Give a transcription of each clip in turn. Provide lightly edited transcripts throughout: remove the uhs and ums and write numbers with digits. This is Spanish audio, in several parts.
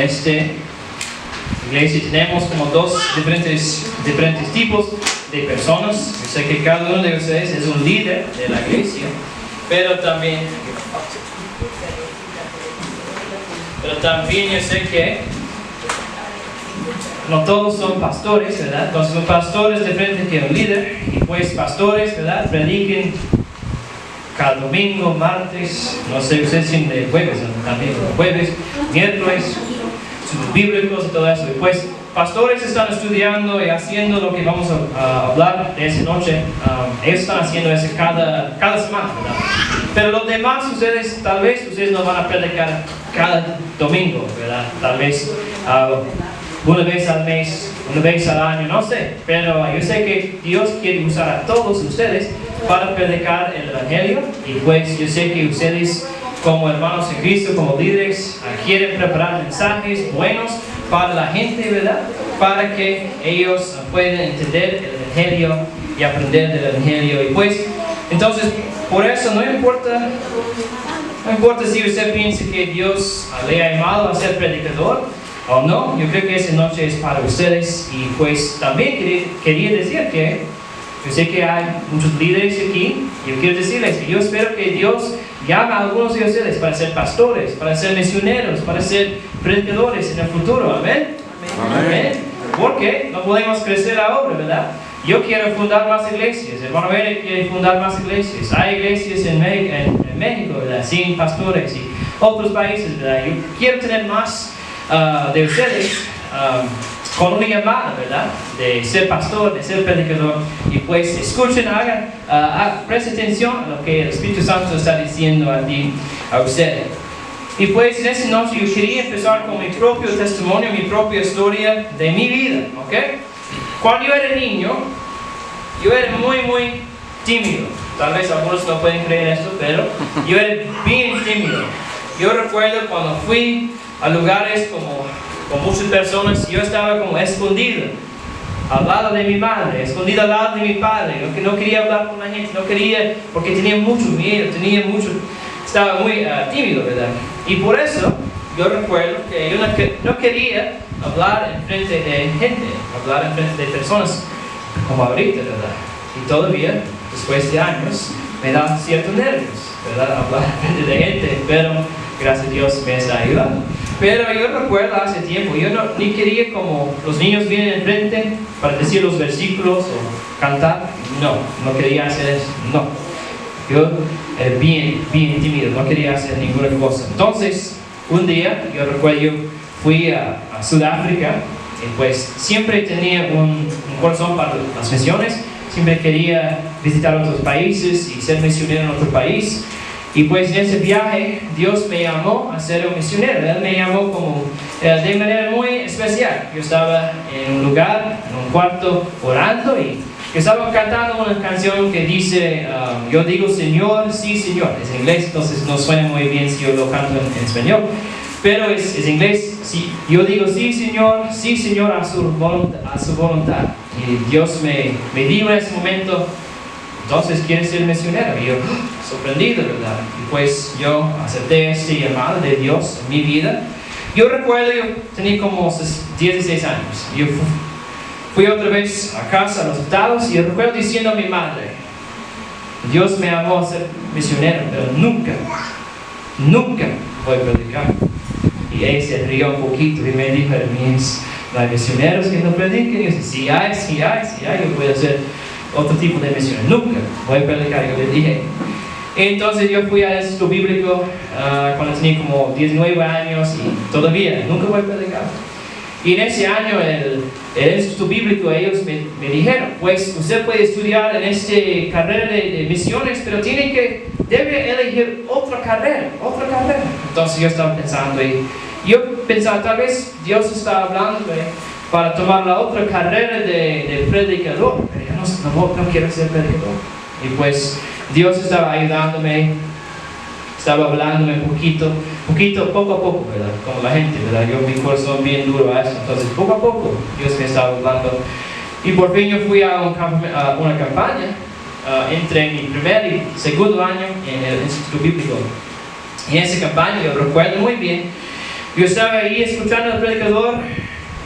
esta iglesia tenemos como dos diferentes tipos de personas. Yo sé que cada uno de ustedes es un líder de la iglesia, pero también yo sé que no todos son pastores, ¿verdad? Entonces un pastor es diferente que un líder, y pues pastores, ¿verdad? Prediquen cada domingo, martes, no sé, ustedes tienen de jueves, también jueves, miércoles, estudios bíblicos y todo eso. Y pues pastores están estudiando y haciendo lo que vamos a hablar de esa noche. Ellos están haciendo eso cada semana, ¿verdad? Pero los demás, tal vez ustedes no van a predicar cada domingo, ¿verdad? Tal vez una vez al mes, una vez al año, no sé. Pero yo sé que Dios quiere usar a todos ustedes para predicar el Evangelio. Y pues yo sé que ustedes, como hermanos en Cristo, como líderes, quieren preparar mensajes buenos para la gente, ¿verdad? Para que ellos puedan entender el Evangelio y aprender del Evangelio. Y pues, entonces, por eso no importa si usted piensa que Dios le ha llamado a ser predicador o no. Yo creo que esa noche es para ustedes. Y pues también quería decir que yo sé que hay muchos líderes aquí, y yo quiero decirles que yo espero que Dios llame a algunos de ustedes para ser pastores, para ser misioneros, para ser predicadores en el futuro. Amén. Amén. Porque no podemos crecer ahora, ¿verdad? Yo quiero fundar más iglesias. Hermano Eric quiere fundar más iglesias. Hay iglesias en México, ¿verdad? Sin pastores, y otros países, ¿verdad? Yo quiero tener más de ustedes con una llamada, ¿verdad? De ser pastor, de ser predicador. Y pues escuchen, presten atención a lo que el Espíritu Santo está diciendo a ustedes. Y pues en esta noche yo quería empezar con mi propio testimonio, mi propia historia de mi vida, ¿ok? Cuando yo era niño, yo era muy, muy tímido. Tal vez algunos no pueden creer esto, pero yo era bien tímido. Yo recuerdo cuando fui a lugares con muchas personas, yo estaba como escondido al lado de mi madre, escondido al lado de mi padre. No quería hablar con la gente, no quería, porque tenía mucho miedo, estaba muy tímido, ¿verdad? Y por eso yo recuerdo que yo no quería hablar en frente de gente, hablar en frente de personas como ahorita, ¿verdad? Y todavía, después de años, me da ciertos nervios, ¿verdad? Hablar en frente de gente, pero gracias a Dios me está ayudando. Pero yo recuerdo hace tiempo, yo ni quería como los niños vienen enfrente para decir los versículos o cantar. No quería hacer eso, no. Yo era bien tímido, no quería hacer ninguna cosa. Entonces, un día, yo recuerdo, yo fui a Sudáfrica, y pues siempre tenía un corazón para las misiones, siempre quería visitar otros países y ser misionero en otro país. Y pues en ese viaje Dios me llamó a ser un misionero. Él me llamó como de manera muy especial. Yo estaba en un lugar, en un cuarto, orando, y yo estaba cantando una canción que dice yo digo Señor, sí Señor. Es en inglés, entonces no suena muy bien si yo lo canto en español, pero es inglés. Sí, yo digo sí Señor, a su voluntad. Y Dios me dijo en ese momento, entonces ¿quieres ser misionero? Y yo, sorprendido, ¿verdad? Y pues yo acepté este llamado de Dios en mi vida. Yo recuerdo, yo tenía como 16 años. Yo fui otra vez a casa, a los Estados, y yo recuerdo diciendo a mi madre, Dios me llamó a ser misionero, pero nunca voy a predicar. Y ella se rió un poquito y me dijo, ¿no hay misioneros que no prediquen? Y yo dije, sí hay, yo puedo hacer otro tipo de misiones. Nunca voy a predicar, yo le dije. Entonces yo fui al Instituto Bíblico cuando tenía como 19 años, y todavía nunca voy a predicar. Y en ese año el Instituto Bíblico, ellos me dijeron, pues usted puede estudiar en esta carrera de misiones, pero debe elegir otra carrera. Entonces yo estaba pensando, y yo pensaba, tal vez Dios está hablando para tomar la otra carrera de predicador. Pero yo no quiero ser predicador. Y pues Dios estaba ayudándome, estaba hablándome poco a poco, ¿verdad? Como la gente, ¿verdad? Mi corazón bien duro a eso. Entonces, poco a poco, Dios me estaba hablando. Y por fin yo fui a una campaña entre mi primer y segundo año en el Instituto Bíblico. Y en esa campaña, yo recuerdo muy bien, Yo estaba ahí escuchando al predicador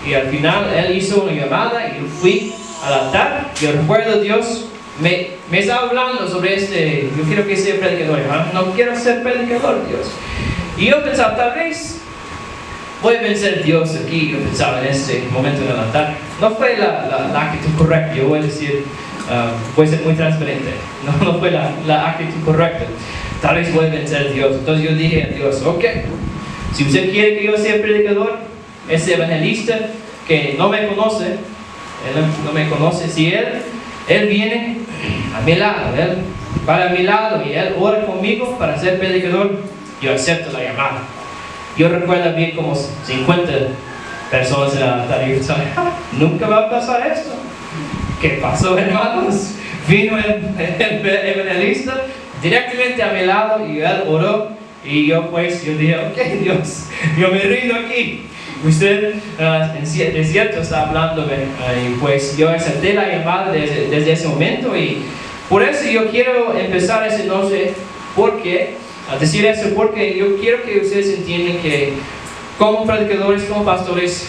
y al final él hizo una llamada y yo fui al altar. Yo recuerdo Dios me estaba hablando sobre yo quiero que sea predicador. No quiero ser predicador, Dios. Y yo pensaba, tal vez voy a vencer a Dios aquí. Yo pensaba en este momento en el altar. No fue la actitud correcta. Yo voy a decir, voy a ser muy transparente. No fue la actitud correcta. Tal vez voy a vencer a Dios. Entonces yo dije a Dios, ok, si usted quiere que yo sea predicador, ese evangelista que no me conoce, él no me conoce, si él viene a mi lado, él para mi lado y él ora conmigo para ser predicador, yo acepto la llamada. Yo recuerdo bien como 50 personas en el altar y yo pensaba, nunca va a pasar esto. ¿Qué pasó, hermanos? Vino el evangelista directamente a mi lado y él oró y yo dije, ok, Dios, yo me rindo aquí. Usted es cierto está hablándome y pues yo acepté la llamada desde ese momento y por eso yo quiero empezar esa noche a decir eso porque yo quiero que ustedes entiendan que como predicadores, como pastores,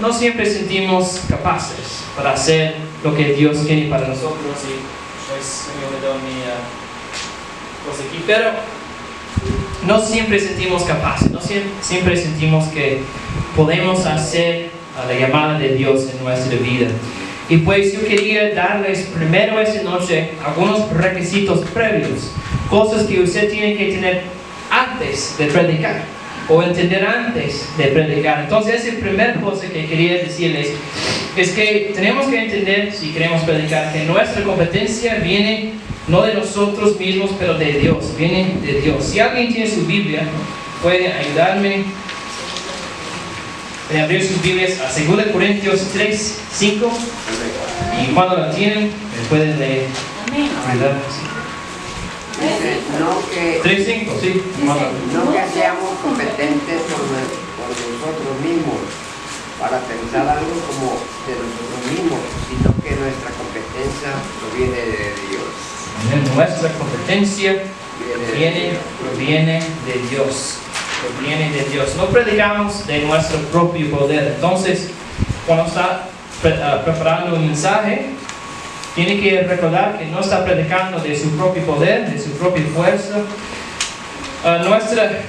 no siempre sentimos capaces para hacer lo que Dios tiene para nosotros y pues yo me doy mi cosa aquí, pero no siempre sentimos capaces, no siempre sentimos que podemos hacer la llamada de Dios en nuestra vida. Y pues yo quería darles primero esta noche algunos requisitos previos, cosas que usted tiene que tener antes de predicar o entender antes de predicar. Entonces esa primera cosa que quería decirles es que tenemos que entender, si queremos predicar, que nuestra competencia viene no de nosotros mismos, pero de Dios, viene de Dios. Si alguien tiene su Biblia, puede ayudarme a abrir sus Biblias a 2 Corintios 3, 5. Y cuando la tienen, me pueden leer. Ayudar. 3, 5, sí. No que seamos competentes por nosotros mismos para pensar algo como de nosotros mismos, sino que nuestra competencia proviene de Dios. Nuestra competencia proviene de Dios. Proviene de Dios. No predicamos de nuestro propio poder. Entonces, cuando está preparando un mensaje, tiene que recordar que no está predicando de su propio poder, de su propia fuerza. Nuestra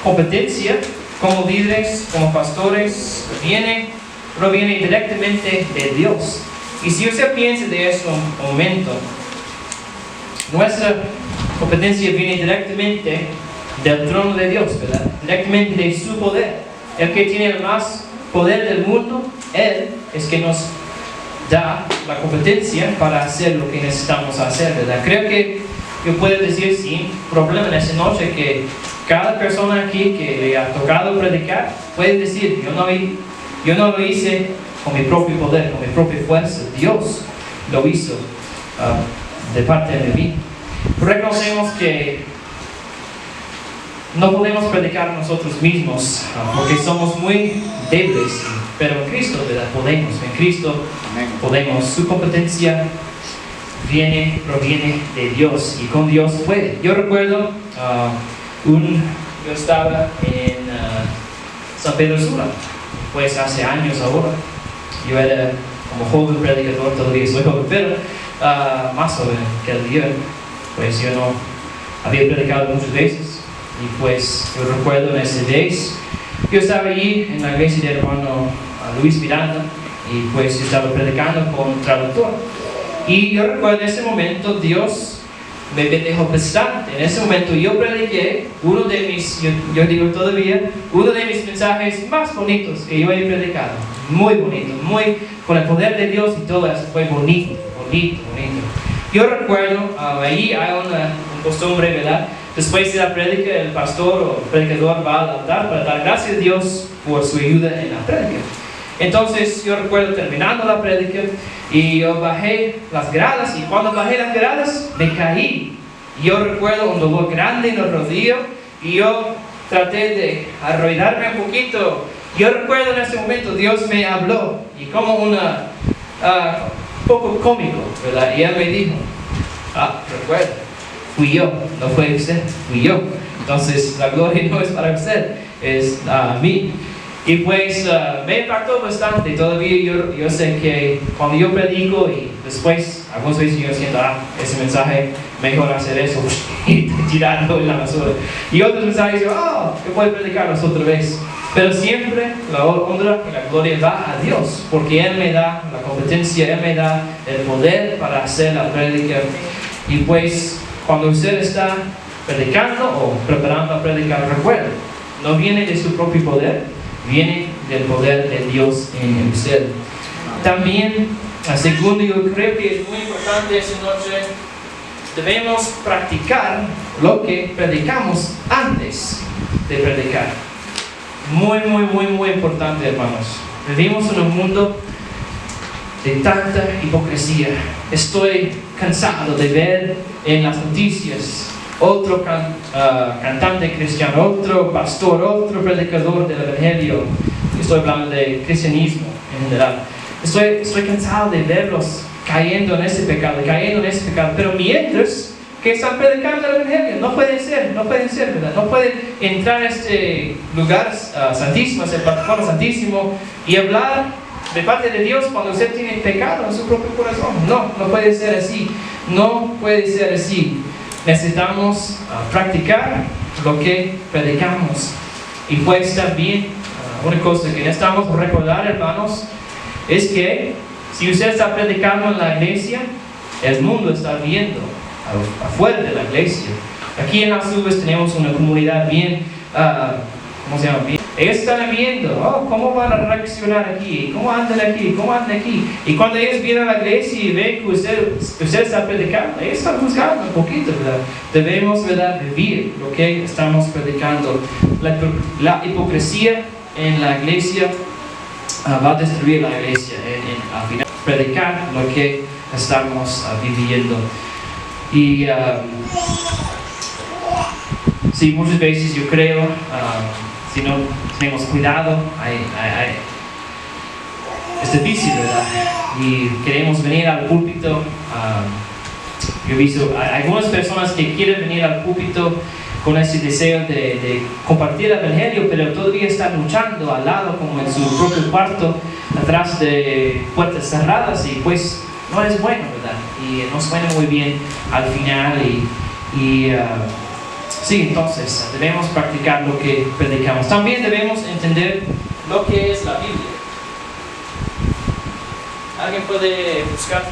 competencia como líderes, como pastores, proviene directamente de Dios. Y si usted piensa de eso un momento, nuestra competencia viene directamente del trono de Dios, ¿verdad? Directamente de su poder. El que tiene el más poder del mundo, Él es que nos da la competencia para hacer lo que necesitamos hacer, ¿verdad? Creo que yo puedo decir sin problema en esta noche que cada persona aquí que le ha tocado predicar puede decir, yo no lo hice con mi propio poder, con mi propia fuerza. Dios lo hizo de parte de mí. Reconocemos que no podemos predicar nosotros mismos porque somos muy débiles, pero en Cristo, ¿verdad? Podemos, en Cristo podemos. Su competencia proviene de Dios y con Dios puede. Yo recuerdo, yo estaba en San Pedro Sula, pues hace años ahora. Yo era como joven predicador, todavía soy joven, pero más joven que el día. Pues yo no había predicado muchas veces. Y pues yo recuerdo en ese día, yo estaba allí en la iglesia del hermano Luis Miranda y pues yo estaba predicando con traductor. Y yo recuerdo en ese momento Dios me dejó bastante. En ese momento yo prediqué uno de mis, yo digo todavía, uno de mis mensajes más bonitos que yo he predicado. Muy bonito, con el poder de Dios y todo eso, fue bonito. Yo recuerdo, ahí hay una costumbre, ¿verdad? Después de la prédica, el pastor o el predicador va al altar para dar gracias a Dios por su ayuda en la prédica. Entonces yo recuerdo terminando la prédica y yo bajé las gradas y cuando bajé las gradas me caí. Y yo recuerdo un dolor grande en el rodillo y yo traté de arrodillarme un poquito. Yo recuerdo en ese momento Dios me habló y como un poco cómico, ¿verdad? Y Él me dijo, recuerda, fui yo, no fue usted, fui yo. Entonces la gloria no es para usted. es a mí. Y pues me impactó bastante. Todavía yo sé que cuando yo predico y después, algunas veces yo siento, ese mensaje, mejor hacer eso y tirarlo en la basura. Y otros mensajes, yo puedo predicarlos otra vez. Pero siempre la honra y la gloria va a Dios, porque Él me da la competencia, Él me da el poder para hacer la prédica. Y pues, cuando usted está predicando o preparando a predicar, recuerde, no viene de su propio poder, viene del poder de Dios en usted. También, segundo, yo creo que es muy importante esta noche, debemos practicar lo que predicamos antes de predicar. Muy, muy, muy, muy importante, hermanos. Vivimos en un mundo de tanta hipocresía. Estoy cansado de ver en las noticias otro cantante cristiano, otro pastor, otro predicador del evangelio. Estoy hablando de cristianismo en general. Estoy cansado de verlos cayendo en ese pecado, pero mientras que están predicando el evangelio, no pueden ser, ¿verdad? No pueden entrar a este lugar santísimo, a este plataforma santísimo y hablar de parte de Dios cuando usted tiene pecado en su propio corazón. No puede ser así. No puede ser así. Necesitamos practicar lo que predicamos. Y pues también, una cosa que necesitamos recordar, hermanos, es que si usted está predicando en la iglesia, el mundo está viendo afuera de la iglesia. Aquí en las Uvas tenemos una comunidad bien, ¿cómo se llama? Bien. Ellos están viendo, ¿cómo van a reaccionar aquí? ¿Cómo andan aquí? Y cuando ellos vienen a la iglesia y ven que usted está predicando, ellos están buscando un poquito, ¿verdad? Debemos, ¿verdad?, vivir lo que estamos predicando. La hipocresía en la iglesia va a destruir la iglesia. Al final, predicar lo que estamos viviendo. Y sí, muchas veces yo creo, si no tenemos cuidado, es difícil, ¿verdad? Y queremos venir al púlpito. Yo he visto algunas personas que quieren venir al púlpito con ese deseo de compartir el evangelio, pero todavía están luchando al lado, como en su propio cuarto, atrás de puertas cerradas, y pues no es bueno, ¿verdad? Y no suena muy bien al final. Sí, entonces debemos practicar lo que predicamos. También debemos entender lo que es la Biblia. ¿Alguien puede buscar?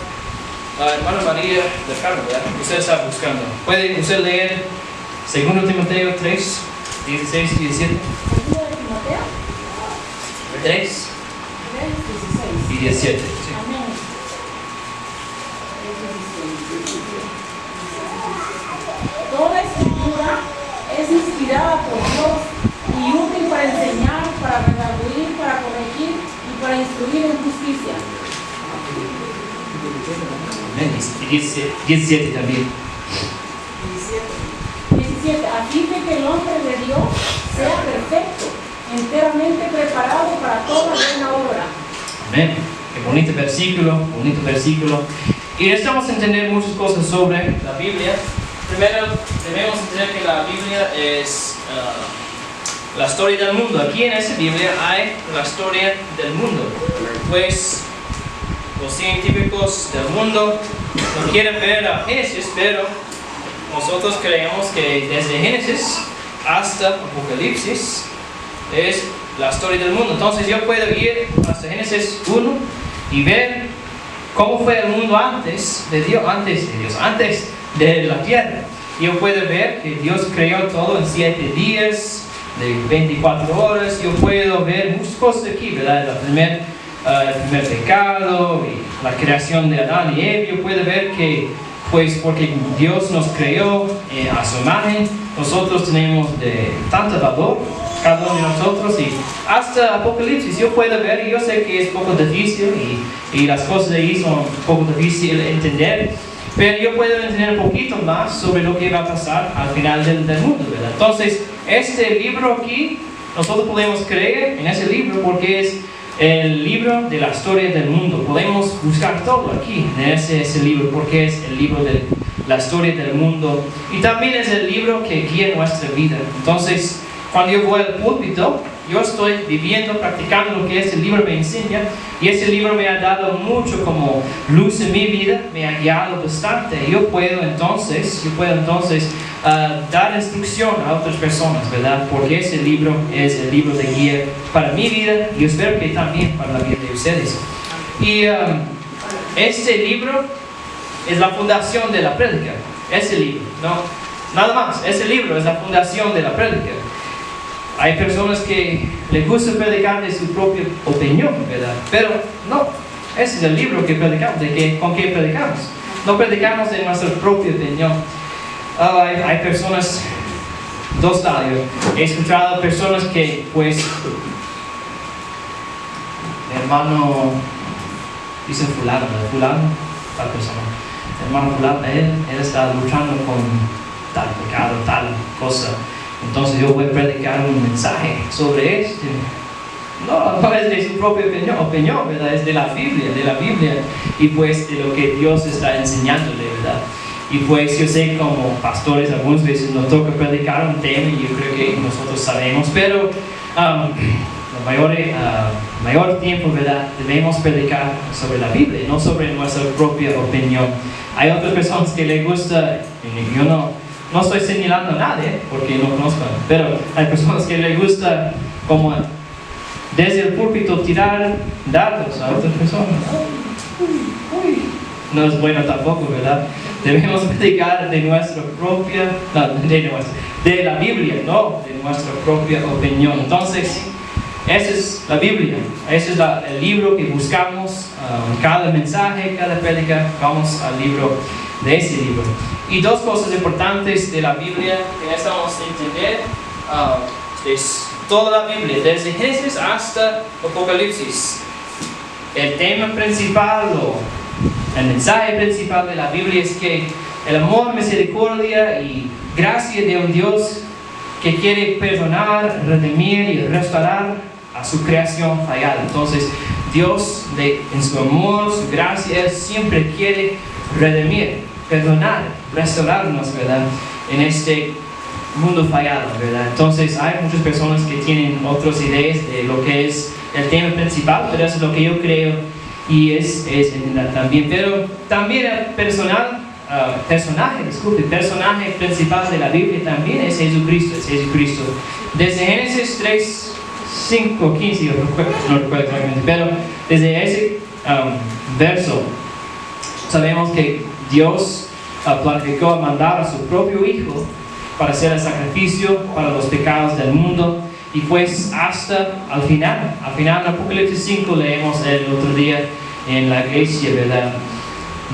Hermana María del Carmen, ¿verdad? Usted está buscando. ¿Puede usted leer 2 Timoteo 3, 16 y 17? 3 y 17. Sí. Toda escritura es inspirada por Dios y útil para enseñar, para redarguir, para corregir y para instruir en justicia. Amén. Y 17 también. 17. A fin de que el hombre de Dios sea perfecto, enteramente preparado para toda buena obra. Amén. Qué bonito versículo. Y necesitamos entender muchas cosas sobre la Biblia. Primero, debemos entender que la Biblia es la historia del mundo. Aquí en esa Biblia hay la historia del mundo. Pues los científicos del mundo no quieren ver a Génesis, pero nosotros creemos que desde Génesis hasta Apocalipsis es la historia del mundo. Entonces yo puedo ir hasta Génesis 1 y ver cómo fue el mundo antes de la tierra. Yo puedo ver que Dios creó todo en 7 días, de 24 horas. Yo puedo ver muchas cosas aquí, ¿verdad? El primer pecado y la creación de Adán y Eva. Yo puedo ver que, pues, porque Dios nos creó a su imagen, nosotros tenemos de tanto valor, cada uno de nosotros, y hasta Apocalipsis yo puedo ver, y yo sé que es poco difícil y las cosas de ahí son un poco difíciles de entender, pero yo puedo entender un poquito más sobre lo que va a pasar al final del mundo, ¿verdad? Entonces, este libro aquí, nosotros podemos creer en ese libro porque es el libro de la historia del mundo. Podemos buscar todo aquí en ese libro porque es el libro de la historia del mundo, y también es el libro que guía nuestra vida. Entonces, cuando yo voy al púlpito, yo estoy viviendo, practicando lo que ese libro me enseña, y ese libro me ha dado mucho como luz en mi vida, me ha guiado bastante. Yo puedo entonces dar instrucción a otras personas, ¿verdad? Porque ese libro es el libro de guía para mi vida, y yo espero que también para la vida de ustedes. Y este libro es la fundación de la prédica. Ese libro, no, nada más. Ese libro es la fundación de la prédica. Hay personas que les gusta predicar de su propia opinión, ¿verdad? Pero no, ese es el libro que predicamos, con qué predicamos. No predicamos de nuestra propia opinión. Hay personas, dos estadios. He escuchado personas que, pues, hermano, dice fulano, tal persona. Hermano fulano, él está luchando con tal pecado, tal cosa. Entonces yo voy a predicar un mensaje sobre esto. No es de su propia opinión, ¿verdad? Es de la Biblia, y pues de lo que Dios está enseñándole, ¿verdad? Y pues yo sé como pastores algunas veces nos toca predicar un tema, y yo creo que nosotros sabemos, pero mayor tiempo, ¿verdad? Debemos predicar sobre la Biblia, no sobre nuestra propia opinión. Hay otras personas que les gusta, yo no estoy señalando a nadie porque no conozco, pero hay personas que les gusta como desde el púlpito tirar datos a otras personas. No es bueno tampoco, ¿verdad? Debemos predicar de nuestra propia, de la Biblia, no de nuestra propia opinión. Entonces, esa es la Biblia, ese es el libro que buscamos. Cada mensaje, cada prédica, vamos al libro de ese libro. Y dos cosas importantes de la Biblia que necesitamos entender es toda la Biblia, desde Génesis hasta Apocalipsis. El tema principal o el mensaje principal de la Biblia es que el amor, misericordia y gracia de un Dios que quiere perdonar, redimir y restaurar a su creación fallada. Entonces, Dios en su amor, su gracia, Él siempre quiere redimir, perdonar, restaurarnos, ¿verdad? En este mundo fallado, ¿verdad? Entonces hay muchas personas que tienen otras ideas de lo que es el tema principal, pero eso es lo que yo creo y es también. Pero también el personaje principal de la Biblia también es Jesucristo, Desde Génesis 3, 5, 15, no recuerdo exactamente, pero desde ese verso sabemos que Dios planificó mandar a su propio Hijo para hacer el sacrificio para los pecados del mundo, y pues hasta al final en Apocalipsis 5 leemos el otro día en la iglesia, ¿verdad?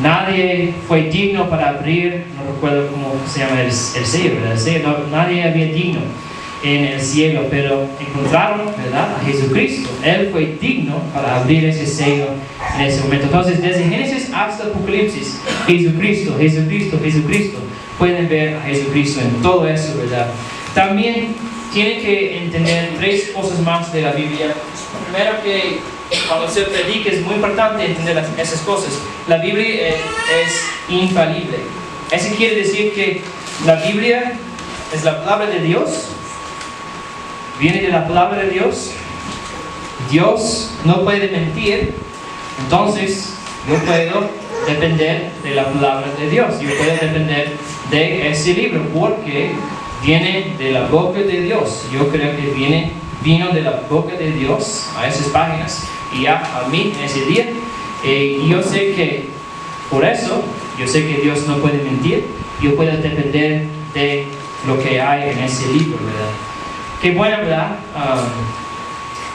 Nadie fue digno para abrir, no recuerdo cómo se llama el sello, ¿verdad? El sello, nadie había digno en el cielo, pero encontraron, ¿verdad?, a Jesucristo. Él fue digno para abrir ese sello en ese momento. Entonces, desde Génesis hasta Apocalipsis, Jesucristo. Pueden ver a Jesucristo en todo eso, ¿verdad? También tienen que entender tres cosas más de la Biblia. Primero, que cuando se predica es muy importante entender esas cosas. La Biblia es infalible. Eso quiere decir que la Biblia es la palabra de Dios. Viene de la palabra de Dios. Dios no puede mentir. Entonces yo puedo depender de la palabra de Dios. Yo puedo depender de ese libro porque viene de la boca de Dios. Yo creo que vino de la boca de Dios a esas páginas y a mí en ese día. Y yo sé que por eso, yo sé que Dios no puede mentir. Yo puedo depender de lo que hay en ese libro, ¿verdad? Qué bueno, ¿verdad?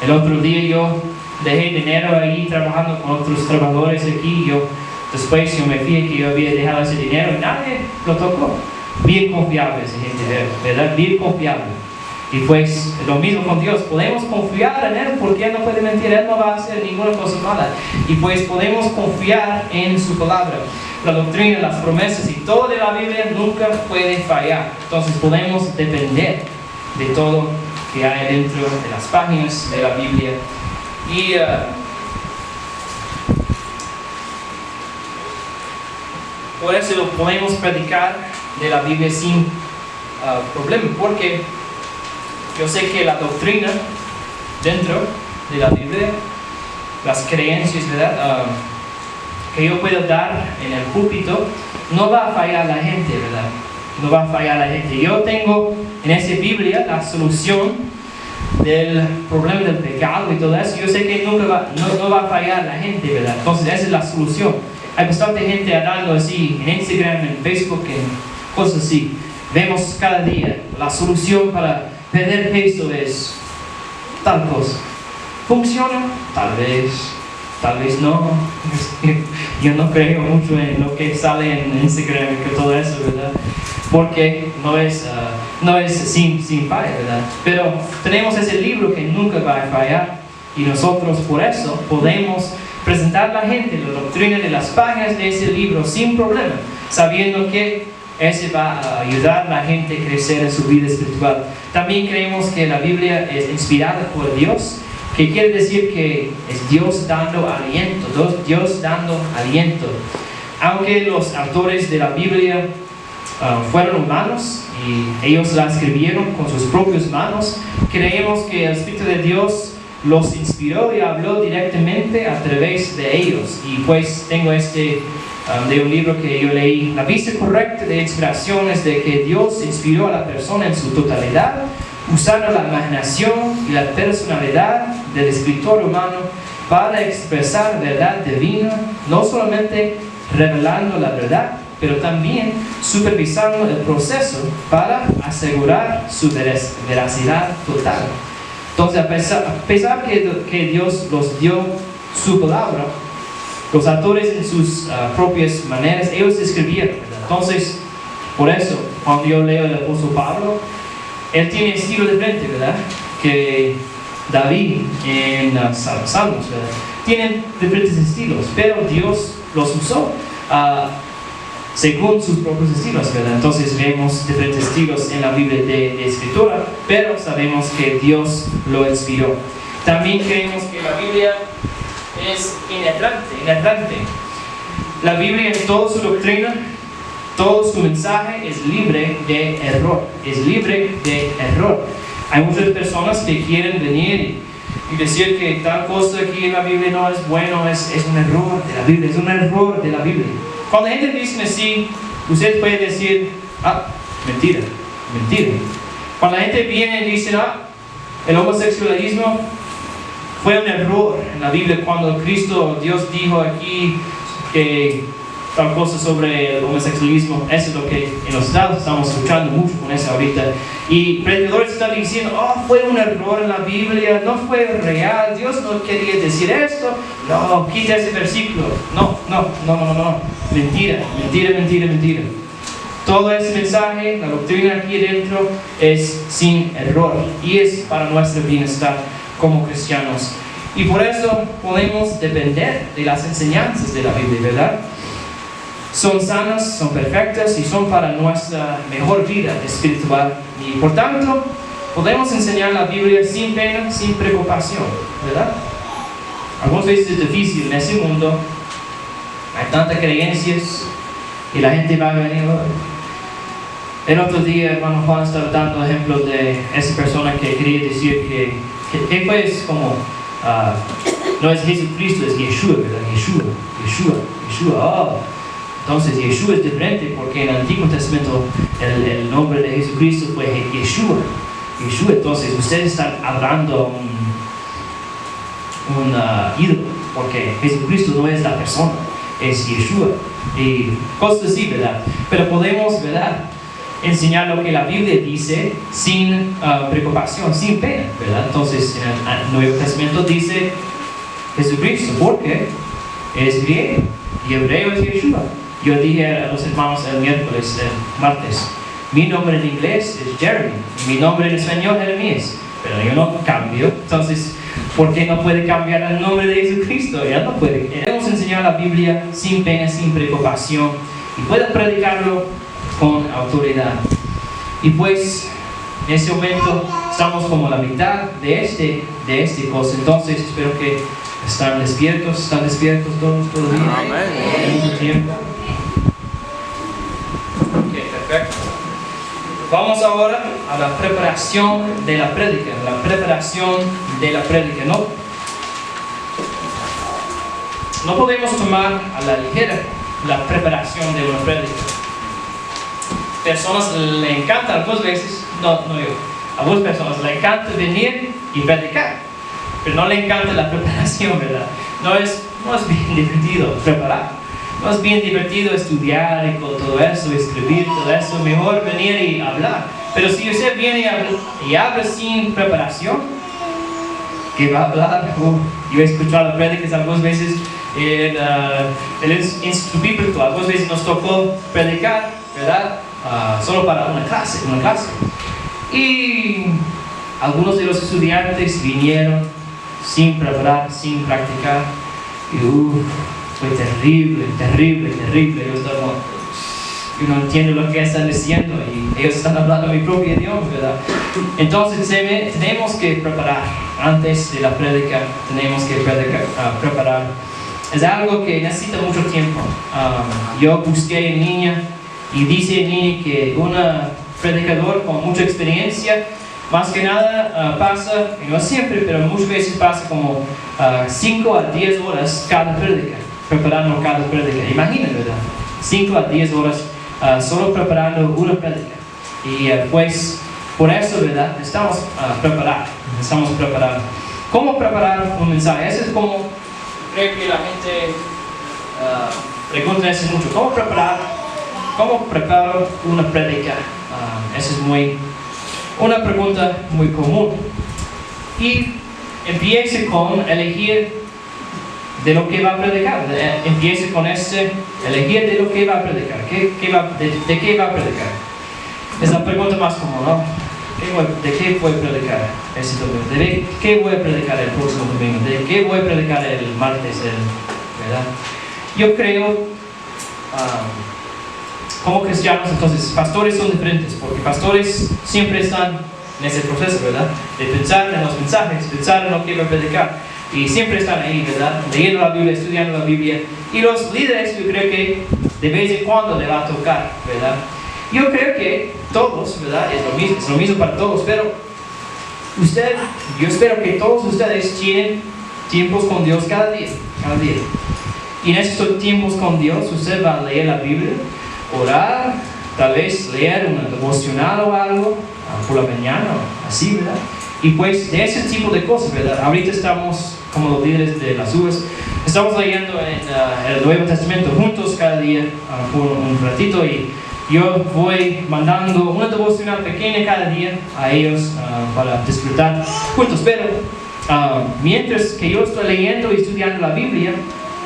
El otro día yo dejé dinero ahí trabajando con otros trabajadores aquí. Después yo me fijé que yo había dejado ese dinero y nadie lo tocó. Bien confiable esa gente, ¿verdad? Bien confiable. Y pues lo mismo con Dios. Podemos confiar en Él porque Él no puede mentir. Él no va a hacer ninguna cosa mala. Y pues podemos confiar en su palabra. La doctrina, las promesas y todo de la Biblia nunca puede fallar. Entonces podemos depender de todo que hay dentro de las páginas de la Biblia. Y por eso lo podemos predicar de la Biblia sin problema, porque yo sé que la doctrina dentro de la Biblia, las creencias, ¿verdad? Que yo puedo dar en el púlpito, no va a fallar la gente, ¿verdad? No va a fallar la gente. Yo tengo en esa Biblia la solución del problema del pecado y todo eso. Yo sé que no va a fallar la gente, ¿verdad? Entonces esa es la solución. Hay bastante gente hablando así en Instagram, en Facebook, en cosas así. Vemos cada día la solución para perder peso es tal cosa. ¿Funciona? Tal vez no. Yo no creo mucho en lo que sale en Instagram y todo eso, ¿verdad? Porque no es sin falla, ¿verdad? Pero tenemos ese libro que nunca va a fallar y nosotros por eso podemos presentar a la gente la doctrina de las páginas de ese libro sin problema, sabiendo que ese va a ayudar a la gente a crecer en su vida espiritual. También creemos que la Biblia es inspirada por Dios, que quiere decir que es Dios dando aliento, Dios dando aliento. Aunque los autores de la Biblia fueron humanos y ellos la escribieron con sus propias manos, creemos que el Espíritu de Dios los inspiró y habló directamente a través de ellos. Y pues tengo de un libro que yo leí, la vista correcta de inspiración es de que Dios inspiró a la persona en su totalidad, usando la imaginación y la personalidad del escritor humano para expresar verdad divina, no solamente revelando la verdad, pero también supervisando el proceso para asegurar su veracidad total. Entonces, a pesar que Dios los dio su palabra, los autores en sus propias maneras, ellos escribieron, ¿verdad? Entonces, por eso, cuando yo leo el apóstol Pablo, él tiene estilo diferente, ¿verdad? Que David en Salmos, ¿verdad? Tienen diferentes estilos, pero Dios los usó según sus propios estilos, ¿verdad? Entonces vemos diferentes estilos en la Biblia de escritura, pero sabemos que Dios lo inspiró. También creemos que la Biblia es inerrante. La Biblia en toda su doctrina, todo su mensaje es libre de error. Hay muchas personas que quieren venir y decir que tal cosa aquí en la Biblia no es bueno, es un error de la Biblia, es un error de la Biblia. Cuando la gente dice así, usted puede decir, mentira. Cuando la gente viene y dice, el homosexualismo fue un error en la Biblia cuando Dios dijo aquí que tal cosa sobre el homosexualismo, eso es lo que en los Estados estamos escuchando mucho con eso ahorita. Y predicadores están diciendo, fue un error en la Biblia, no fue real, Dios no quería decir esto, no, quita ese versículo. No. Mentira. Todo ese mensaje, la doctrina aquí dentro es sin error y es para nuestro bienestar como cristianos. Y por eso podemos depender de las enseñanzas de la Biblia, ¿verdad? Son sanas, son perfectas y son para nuestra mejor vida espiritual. Y por tanto, podemos enseñar la Biblia sin pena, sin preocupación, ¿verdad? Algunas veces es difícil en ese mundo. Hay tantas creencias y la gente va a venir. El otro día, hermano Juan estaba dando ejemplos de esa persona que quería decir que pues como no es Jesucristo, es Yeshua, ¿verdad? Yeshua. Entonces Yeshua es diferente porque en el Antiguo Testamento el nombre de Jesucristo fue Yeshua. Entonces ustedes están hablando un ídolo, porque Jesucristo no es la persona, es Yeshua. Y cosas así, ¿verdad? Pero podemos, ¿verdad?, enseñar lo que la Biblia dice sin preocupación, sin pena, ¿verdad? Entonces en el Nuevo Testamento dice Jesucristo, porque es griego y hebreo es Yeshua. Yo dije a los hermanos el martes, mi nombre en inglés es Jeremy, y mi nombre en español es Jeremías, pero yo no cambio. Entonces, ¿por qué no puede cambiar el nombre de Jesucristo? Ya no puede. Debemos enseñar la Biblia sin pena, sin preocupación, y puede predicarlo con autoridad. Y pues, en ese momento, estamos como la mitad de este cosa. Entonces, espero que están despiertos todos todavía. Amén. Mucho tiempo. Ok, perfecto. vamos ahora a la preparación de la prédica. La preparación de la prédica. No podemos tomar a la ligera la preparación de una prédica. Personas le encanta algunas veces, no yo, a algunas personas le encanta venir y predicar, pero no le encanta la preparación, ¿verdad? No es bien divertido preparar, no es bien divertido estudiar y con todo eso, escribir todo eso, mejor venir y hablar. Pero si usted viene y habla sin preparación, ¿qué va a hablar? Yo he escuchado prédicas algunas veces en el Instituto Bíblico, algunas veces nos tocó predicar, ¿verdad? Solo para una clase. Y algunos de los estudiantes vinieron sin preparar, sin practicar. Y fue terrible. Yo estaba, yo no entiendo lo que están diciendo y ellos están hablando mi propio idioma, ¿verdad? Entonces tenemos que preparar. Antes de la prédica tenemos que preparar. Es algo que necesita mucho tiempo. Yo busqué en línea y dice en línea que un predicador con mucha experiencia, más que nada pasa, y no siempre, pero muchas veces pasa como 5 a 10 horas cada prédica, preparando cada prédica. Imaginen, ¿verdad? 5 a 10 horas solo preparando una prédica. Y pues por eso, ¿verdad? Necesitamos preparar. ¿Cómo preparar un mensaje? Eso es como, creo que la gente pregunta eso mucho. ¿Cómo preparo una prédica? Esa es una pregunta muy común. Y empiece con elegir de lo que va a predicar. Empiece con elegir de lo que va a predicar. ¿De qué va a predicar? Es la pregunta más común, ¿no? ¿De qué voy a predicar ese domingo? ¿De qué voy a predicar el próximo domingo? ¿De qué voy a predicar el martes? ¿Verdad? Yo creo, como cristianos, entonces, pastores son diferentes, porque pastores siempre están en ese proceso, ¿verdad? De pensar en los mensajes, pensar en lo que va a predicar. Y siempre están ahí, ¿verdad? Leyendo la Biblia, estudiando la Biblia. Y los líderes, yo creo que de vez en cuando le va a tocar, ¿verdad? Yo creo que todos, ¿verdad? Es lo mismo para todos, pero yo espero que todos ustedes tienen tiempos con Dios cada día. Y en estos tiempos con Dios, usted va a leer la Biblia, orar, tal vez leer una devocional o algo por la mañana, así, ¿verdad? Y pues de ese tipo de cosas, ¿verdad? Ahorita estamos, como los líderes de las uvas, estamos leyendo en el Nuevo Testamento juntos cada día por un ratito, y yo voy mandando una devocional pequeña cada día a ellos para disfrutar juntos. Pero mientras que yo estoy leyendo y estudiando la Biblia,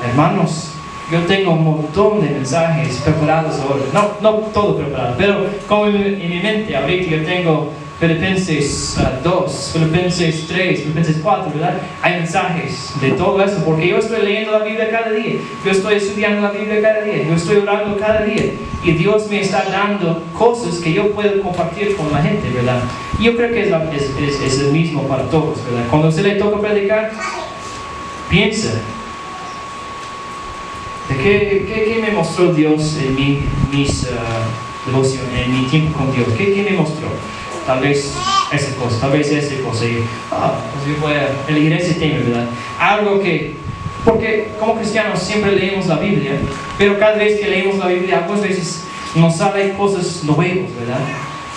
hermanos, yo tengo un montón de mensajes preparados ahora. No todo preparado, pero como en mi mente ahorita yo tengo Filipenses 2, Filipenses 3, Filipenses 4, ¿verdad? Hay mensajes de todo eso, porque yo estoy leyendo la Biblia cada día, yo estoy estudiando la Biblia cada día, yo estoy orando cada día, y Dios me está dando cosas que yo puedo compartir con la gente, ¿verdad? Y yo creo que es el mismo para todos, ¿verdad? Cuando se le toca predicar, piensa, ¿de qué me mostró Dios en mis devociones, en mi tiempo con Dios? ¿Qué me mostró? Tal vez esa cosa, y pues yo voy a elegir ese tema, ¿verdad? Porque como cristianos siempre leemos la Biblia, pero cada vez que leemos la Biblia, algunas veces nos salen cosas nuevas, ¿verdad?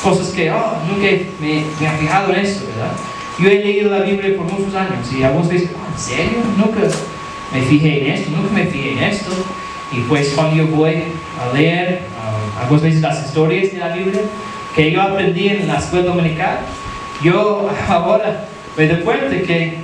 Cosas que, nunca me he fijado en eso, ¿verdad? Yo he leído la Biblia por muchos años, y algunas veces, ¿en serio? Nunca me fijé en esto, y pues cuando yo voy a leer, algunas veces las historias de la Biblia, que yo aprendí en la escuela dominical, yo ahora me doy cuenta que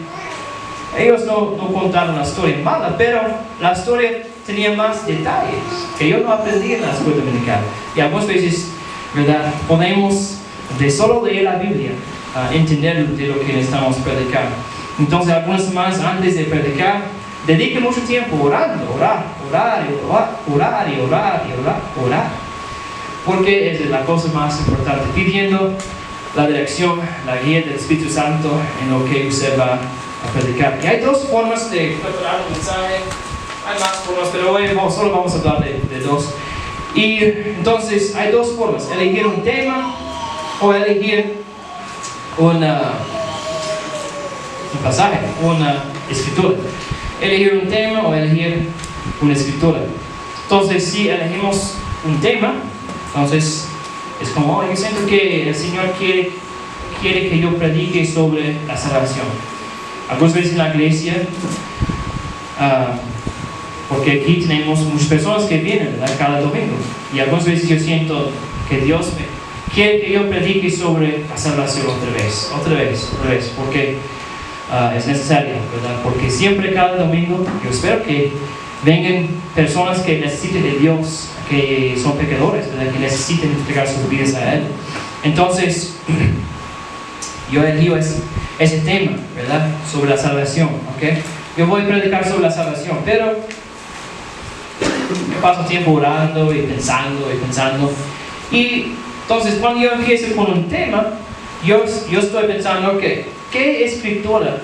ellos no contaron la historia mala, pero la historia tenía más detalles que yo no aprendí en la escuela dominical. Y algunas veces, ¿verdad? Podemos de solo leer la Biblia entender de lo que estamos predicando. Entonces, algunas semanas antes de predicar, dedique mucho tiempo orando, orar. Porque es la cosa más importante, pidiendo la dirección, la guía del Espíritu Santo en lo que usted va a predicar. Y hay dos formas de preparar un mensaje, hay más formas, pero hoy solo vamos a hablar de dos. Y entonces hay dos formas: elegir un tema o elegir un pasaje, una escritura. Elegir un tema o elegir una escritura. Entonces, si elegimos un tema, entonces es como, yo siento que el Señor quiere que yo predique sobre la salvación. Algunas veces en la iglesia, porque aquí tenemos muchas personas que vienen, ¿verdad?, cada domingo, y algunas veces yo siento que Dios quiere que yo predique sobre la salvación otra vez, porque es necesario, ¿verdad? Porque siempre cada domingo yo espero que vengan personas que necesiten de Dios, que son pecadores, ¿verdad?, que necesiten entregar sus vidas a Él. Entonces, yo elijo ese tema, ¿verdad?, sobre la salvación, ¿ok? Yo voy a predicar sobre la salvación, pero yo paso tiempo orando y pensando. Y entonces, cuando yo empiezo con un tema, yo estoy pensando, ¿qué escritura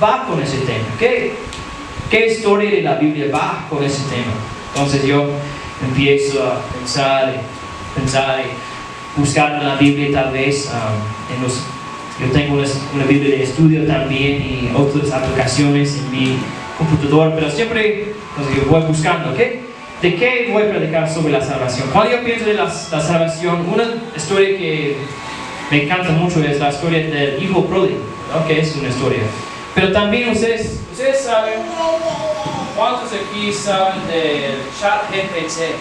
va con ese tema? ¿Qué historia de la Biblia va con ese tema? Entonces yo empiezo a pensar y buscar en la Biblia, tal vez yo tengo una Biblia de estudio también y otras aplicaciones en mi computador, pero siempre yo voy buscando, ¿de qué voy a predicar sobre la salvación? Cuando yo pienso de la salvación, una historia que me encanta mucho es la historia del hijo pródigo, ¿no?, que es una historia. Pero también ustedes saben, ¿cuántos aquí saben del ChatGPT?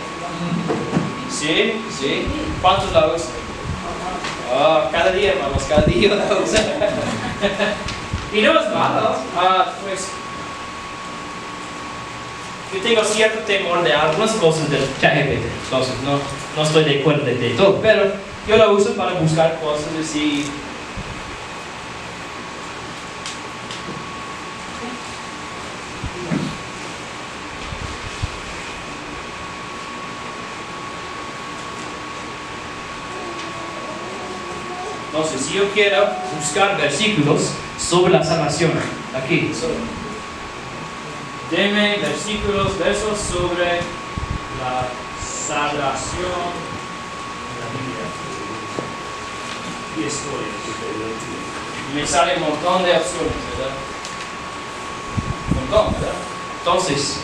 ¿Sí? ¿Cuántos la usan? Cada día la usan. Y no es malo, pues yo tengo cierto temor de algunas cosas del ChatGPT, entonces no estoy de acuerdo de todo, pero yo lo uso para buscar cosas así. Entonces, si yo quiero buscar versículos sobre la salvación, aquí, deme versos sobre la salvación en la Biblia y historias. Y me sale un montón de opciones, ¿verdad? ¿Verdad? Entonces,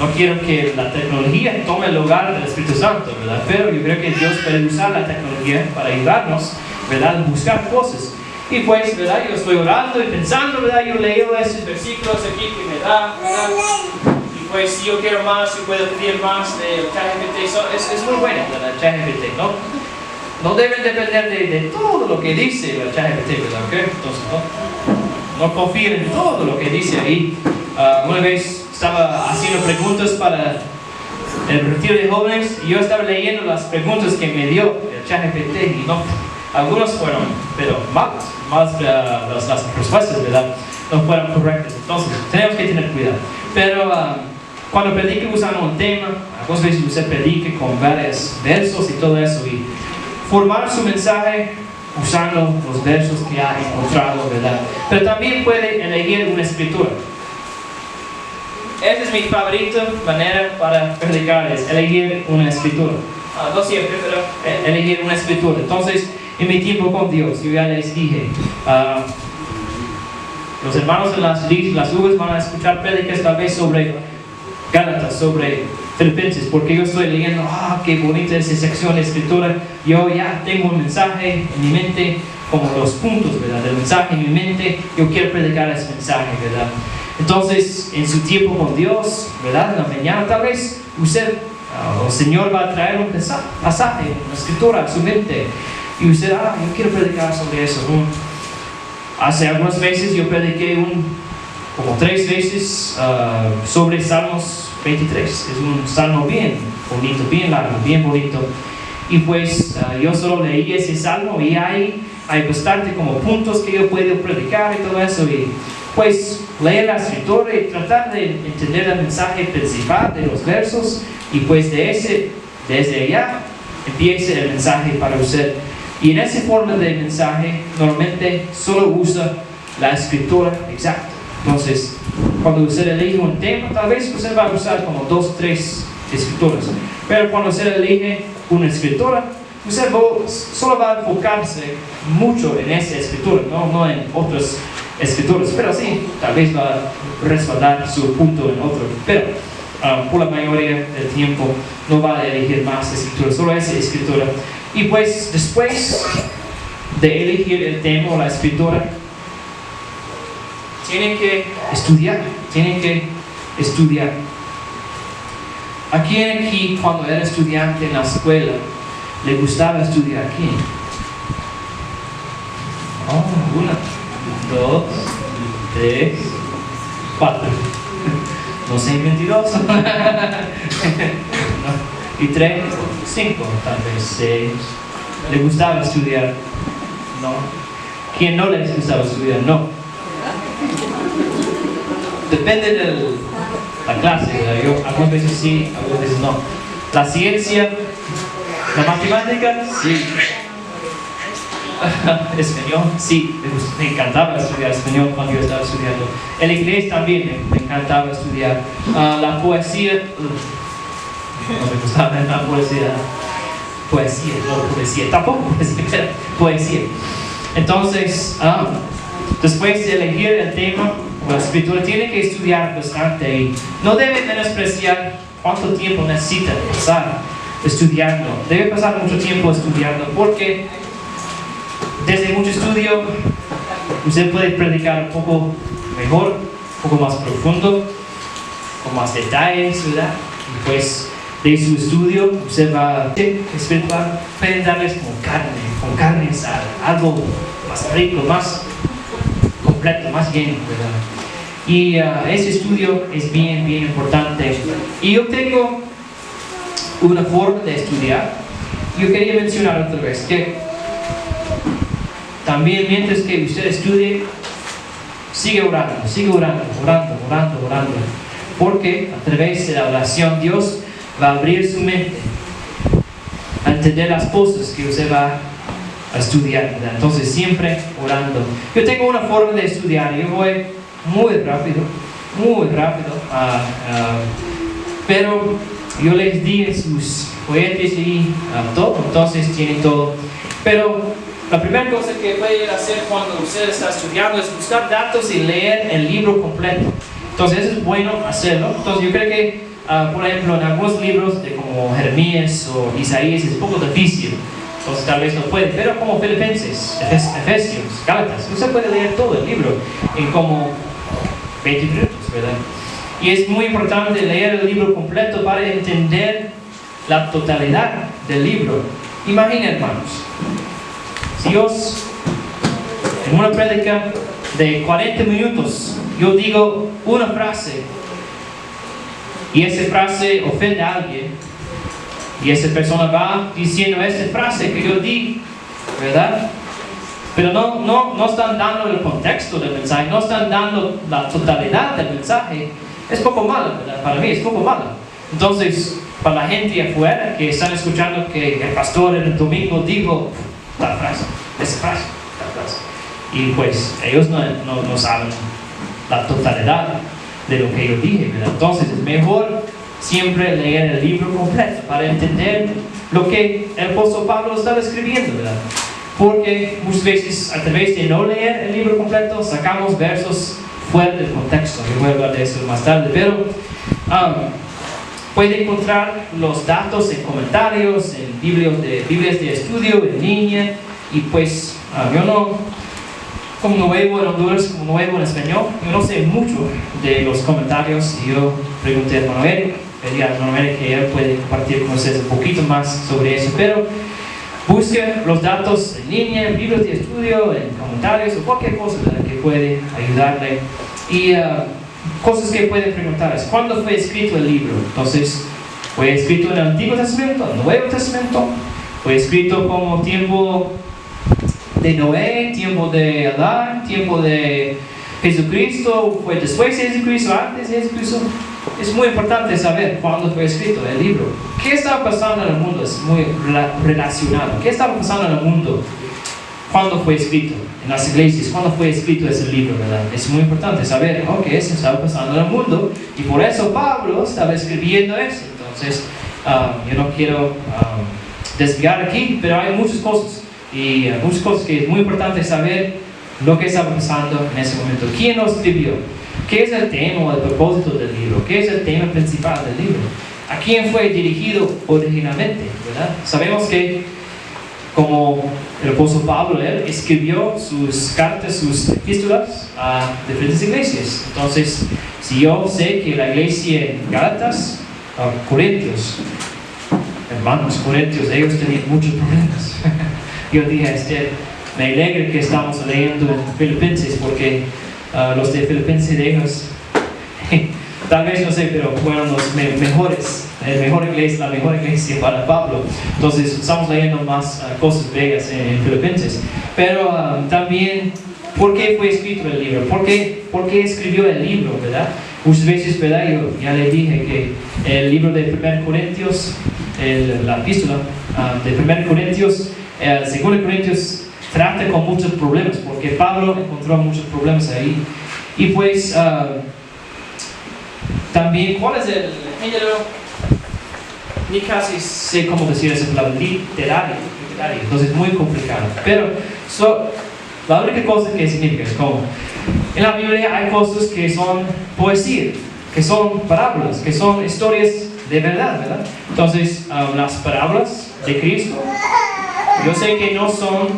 no quiero que la tecnología tome el lugar del Espíritu Santo, ¿verdad? Pero yo creo que Dios puede usar la tecnología para ayudarnos, ¿verdad?, a buscar cosas. Y pues, ¿verdad?, yo estoy orando y pensando, ¿verdad?, yo leo esos versículos aquí que me da, ¿verdad? Y pues, si yo quiero más, yo puedo pedir más del ChatGPT. Es muy bueno, ¿verdad?, el ChatGPT, ¿no? No deben depender de todo lo que dice el ChatGPT, ¿verdad? ¿Okay? Entonces, no confíen en todo lo que dice ahí. Una vez estaba haciendo preguntas para el retiro de jóvenes y yo estaba leyendo las preguntas que me dio el ChatGPT y algunos fueron, pero más las respuestas, ¿verdad?, no fueron correctas. Entonces, tenemos que tener cuidado. Pero cuando predique usando un tema, algunas veces usted predique con varios versos y todo eso, y formar su mensaje usando los versos que ha encontrado, ¿verdad? Pero también puede elegir una escritura. Esa es mi favorita manera para predicar, es elegir una escritura. No siempre, pero elegir una escritura. Entonces, en mi tiempo con Dios, yo ya les dije, los hermanos en las uvas van a escuchar prédicas tal vez sobre Gálatas, sobre Filipenses, porque yo estoy leyendo, qué bonita esa sección de escritura. Yo ya tengo un mensaje en mi mente, como los puntos, ¿verdad?, del mensaje en mi mente. Yo quiero predicar ese mensaje, ¿verdad? Entonces, en su tiempo con Dios, ¿verdad?, en la mañana tal vez usted, el Señor va a traer un pasaje, una escritura a su mente, y usted, yo quiero predicar sobre eso. Hace algunas veces yo prediqué como 3 veces sobre Salmos 23. Es un salmo bien bonito, bien largo, bien bonito. Y pues yo solo leí ese salmo y hay bastante como puntos que yo puedo predicar y todo eso. Y pues leer la escritura y tratar de entender el mensaje principal de los versos. Y pues desde allá empieza el mensaje para usted. Y en esa forma de mensaje normalmente solo usa la escritura exacta. Entonces, cuando usted elige un tema, tal vez usted va a usar como 2 o 3 escrituras. Pero cuando usted elige una escritura, usted solo va a enfocarse mucho en esa escritura, no en otras escrituras, pero sí, tal vez va a respaldar su punto en otro, pero por la mayoría del tiempo no va a elegir más escritura, solo esa escritura. Y pues después de elegir el tema o la escritura, tienen que estudiar. ¿A quién aquí cuando era estudiante en la escuela le gustaba estudiar? ¿A quién? Oh, 1, 2, 3, 4. No sé, 22. Y 3, 5, tal vez 6. ¿Le gustaba estudiar? No. ¿Quién no les gustaba estudiar? No. Depende de la clase, ¿verdad? Yo algunas veces sí, algunas veces no. La ciencia, la matemática, sí. Español, sí, me encantaba estudiar español cuando yo estaba estudiando. El inglés también me encantaba estudiar. La poesía, no me gustaba la poesía, no poesía, tampoco poesía, pero poesía. Entonces, después de elegir el tema o la escritura, tiene que estudiar bastante y no debe menospreciar cuánto tiempo necesita pasar estudiando. Debe pasar mucho tiempo estudiando porque desde mucho estudio usted puede predicar un poco mejor, un poco más profundo, con más detalles, ¿verdad? Y pues de su estudio usted va espiritual, pueden darles con carne asada, algo más rico, más completo, más lleno, ¿verdad? Y ese estudio es bien importante. Y yo tengo una forma de estudiar. Yo quería mencionar otra vez que también mientras que usted estudie, sigue orando, porque a través de la oración Dios va a abrir su mente a entender las cosas que usted va a estudiar, ¿verdad? Entonces siempre orando. Yo tengo una forma de estudiar, yo voy muy rápido, pero yo les di sus juguetes y todo, entonces tienen todo. Pero la primera cosa que puede hacer cuando usted está estudiando es buscar datos y leer el libro completo. Entonces eso es bueno hacerlo. Entonces yo creo que, por ejemplo, en algunos libros de como Jeremías o Isaías es un poco difícil. Entonces tal vez no puede, pero como Filipenses, Efesios, Gálatas, usted puede leer todo el libro en como 20 minutos, ¿verdad? Y es muy importante leer el libro completo para entender la totalidad del libro. Imaginen, hermanos, si yo en una prédica de 40 minutos yo digo una frase y esa frase ofende a alguien y esa persona va diciendo esa frase que yo di, ¿verdad? Pero no están dando el contexto del mensaje, no están dando la totalidad del mensaje. Es poco malo, ¿verdad? Para mí es poco malo. Entonces, para la gente afuera que están escuchando que el pastor en el domingo dijo tal frase, esa frase, tal frase, y pues ellos no saben la totalidad de lo que yo dije, ¿verdad? Entonces es mejor siempre leer el libro completo para entender lo que el apóstol Pablo estaba escribiendo, ¿verdad? Porque muchas veces a través de no leer el libro completo sacamos versos fuera del contexto. Yo voy a hablar de eso más tarde, pero puede encontrar los datos en comentarios, en Biblias de estudio, en línea, y pues yo como nuevo en Honduras, como nuevo en español, yo no sé mucho de los comentarios, y yo pregunté a hermano Eric, pedí a hermano Eric que él puede compartir con ustedes un poquito más sobre eso, pero busque los datos en línea, en Biblias de estudio, en comentarios o cualquier cosa, ¿verdad?, que puede ayudarle. Y cosas que pueden preguntar es, ¿cuándo fue escrito el libro? Entonces, ¿fue escrito en el Antiguo Testamento, el Nuevo Testamento? ¿Fue escrito como tiempo de Noé, tiempo de Adán, tiempo de Jesucristo? ¿Fue después de Jesucristo, antes de Jesucristo? Es muy importante saber cuándo fue escrito el libro. ¿Qué estaba pasando en el mundo? Es muy relacionado. ¿Qué estaba pasando en el mundo? ¿Cuándo fue escrito? En las iglesias, ¿cuándo fue escrito ese libro, verdad? Es muy importante saber, que eso estaba pasando en el mundo, y por eso Pablo estaba escribiendo eso. Entonces, yo no quiero desviar aquí, pero hay muchas cosas. Y muchas cosas que es muy importante saber lo que estaba pasando en ese momento. ¿Quién lo escribió? ¿Qué es el tema o el propósito del libro? ¿Qué es el tema principal del libro? ¿A quién fue dirigido originalmente? ¿Verdad? Sabemos que como el apóstol Pablo, él escribió sus cartas, sus epístolas a diferentes iglesias. Entonces, si yo sé que la iglesia en Gálatas, Corintios, hermanos Corintios, ellos tenían muchos problemas. Yo dije a Esther, me alegra que estamos leyendo en Filipenses, porque los de Filipenses de ellos, tal vez no sé, pero fueron los mejores, la mejor iglesia para Pablo. Entonces estamos leyendo más cosas bellas en Filipenses. Pero también, ¿por qué fue escrito el libro? ¿Por qué escribió el libro, verdad? Muchas veces, ¿verdad? Yo ya le dije que el libro de 1 Corintios, la epístola de 1 Corintios, 2 Corintios, trata con muchos problemas, porque Pablo encontró muchos problemas ahí. Y pues, también, ¿cuál es el género? Ni casi sé cómo decir esa palabra, literario. Entonces es muy complicado. Pero la única cosa que significa es como, en la Biblia hay cosas que son poesía, que son parábolas, que son historias de verdad, ¿verdad? Entonces, las parábolas de Cristo, yo sé que no son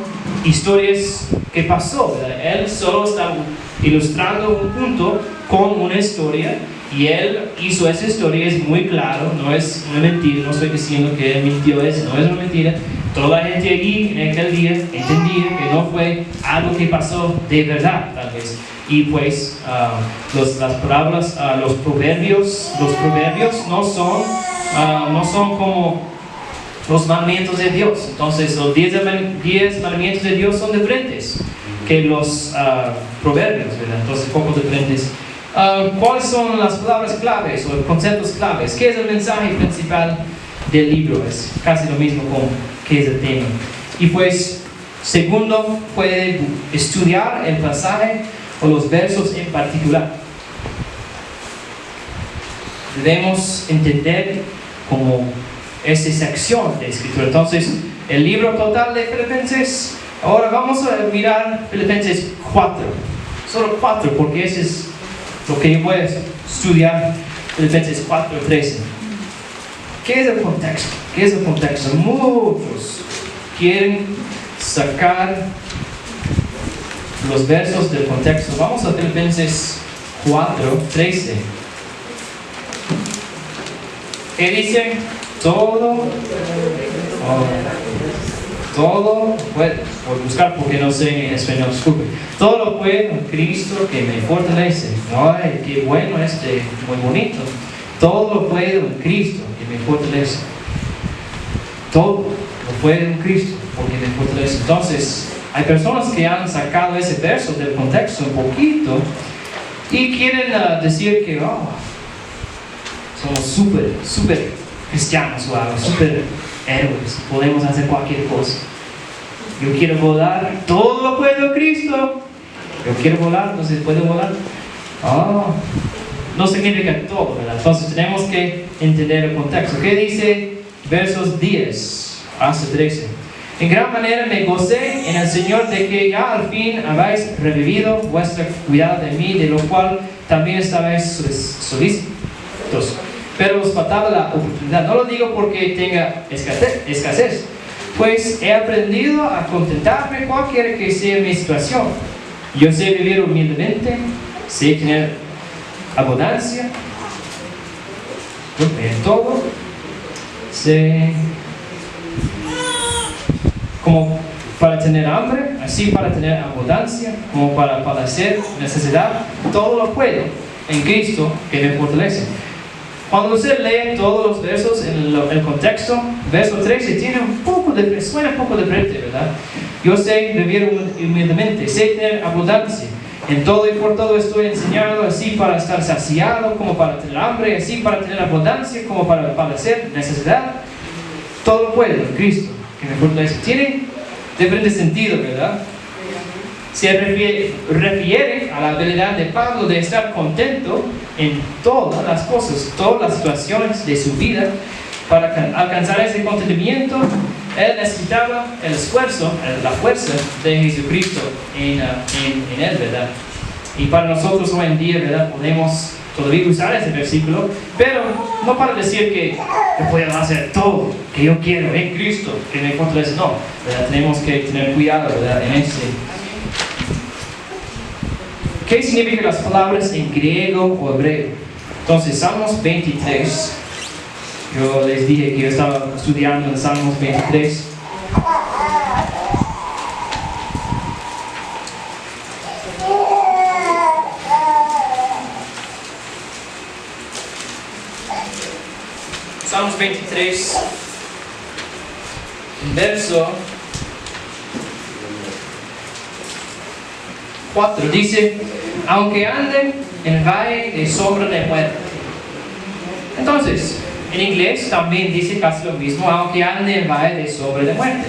historias que pasó, ¿verdad? Él solo está ilustrando un punto con una historia, y él hizo esa historia, es muy claro, no es una mentira, no estoy diciendo que él mintió, eso no es una mentira. Toda la gente allí en aquel día entendía que no fue algo que pasó de verdad, tal vez. Y pues las parábolas, los proverbios no son como los mandamientos de Dios. Entonces los 10 mandamientos de Dios son diferentes que los proverbios, ¿verdad? Entonces poco diferentes. ¿Cuáles son las palabras claves o los conceptos claves? ¿Qué es el mensaje principal del libro? Es casi lo mismo con qué es el tema. Y pues, segundo, puede estudiar el pasaje o los versos en particular. Debemos entender como esa sección de escritura. Entonces, el libro total de Filipenses, ahora vamos a mirar Filipenses 4. Solo 4, porque ese es lo que yo voy a estudiar, Filipenses 4:13. ¿Qué es el contexto? ¿Qué es el contexto? Muchos quieren sacar los versos del contexto. Vamos a Filipenses 4:13. ¿Qué dice? Todo, voy a buscar porque no sé en español, disculpe. Todo lo puedo en Cristo que me fortalece. Ay, qué bueno muy bonito. Todo lo puedo en Cristo que me fortalece. Todo lo puedo en Cristo porque me fortalece. Entonces, hay personas que han sacado ese verso del contexto un poquito y quieren decir que somos súper cristianos o algo, súper héroes, podemos hacer cualquier cosa. Yo quiero volar, todo lo puedo en Cristo. Yo quiero volar, entonces puedo volar. No significa todo, ¿verdad? Entonces tenemos que entender el contexto. ¿Qué dice versos 10 hasta 13? En gran manera me gocé en el Señor de que ya al fin habéis revivido vuestro cuidado de mí, de lo cual también estabais solícitos. Pero os faltaba la oportunidad. No lo digo porque tenga escasez, pues he aprendido a contentarme cualquiera que sea mi situación. Yo sé vivir humildemente, sé tener abundancia, en todo, sé como para tener hambre, así para tener abundancia, como para padecer necesidad, todo lo puedo en Cristo que me fortalece. Cuando usted lee todos los versos en el contexto, verso 13 suena un poco diferente, ¿verdad? Yo sé vivir humildemente, sé tener abundancia. En todo y por todo estoy enseñado, así para estar saciado, como para tener hambre, así para tener abundancia, como para padecer necesidad. Todo lo puedo en Cristo, que me fortalece. Tiene diferente sentido, ¿verdad? Se refiere a la habilidad de Pablo de estar contento en todas las cosas, todas las situaciones de su vida, para alcanzar ese contentamiento. Él necesitaba el esfuerzo, la fuerza de Jesucristo en él, ¿verdad? Y para nosotros hoy en día, ¿verdad? Podemos todavía usar ese versículo, pero no para decir que yo puedo hacer todo que yo quiero en Cristo, que me fortalece, no, ¿verdad? Tenemos que tener cuidado, ¿verdad? En este. ¿Qué significan las palabras en griego o hebreo? Entonces, Salmos 23, yo les dije que yo estaba estudiando en Salmos 23. Salmos 23, verso 4, dice, aunque ande en el valle de sombra de muerte. Entonces, en inglés también dice casi lo mismo, aunque ande en el valle de sombra de muerte.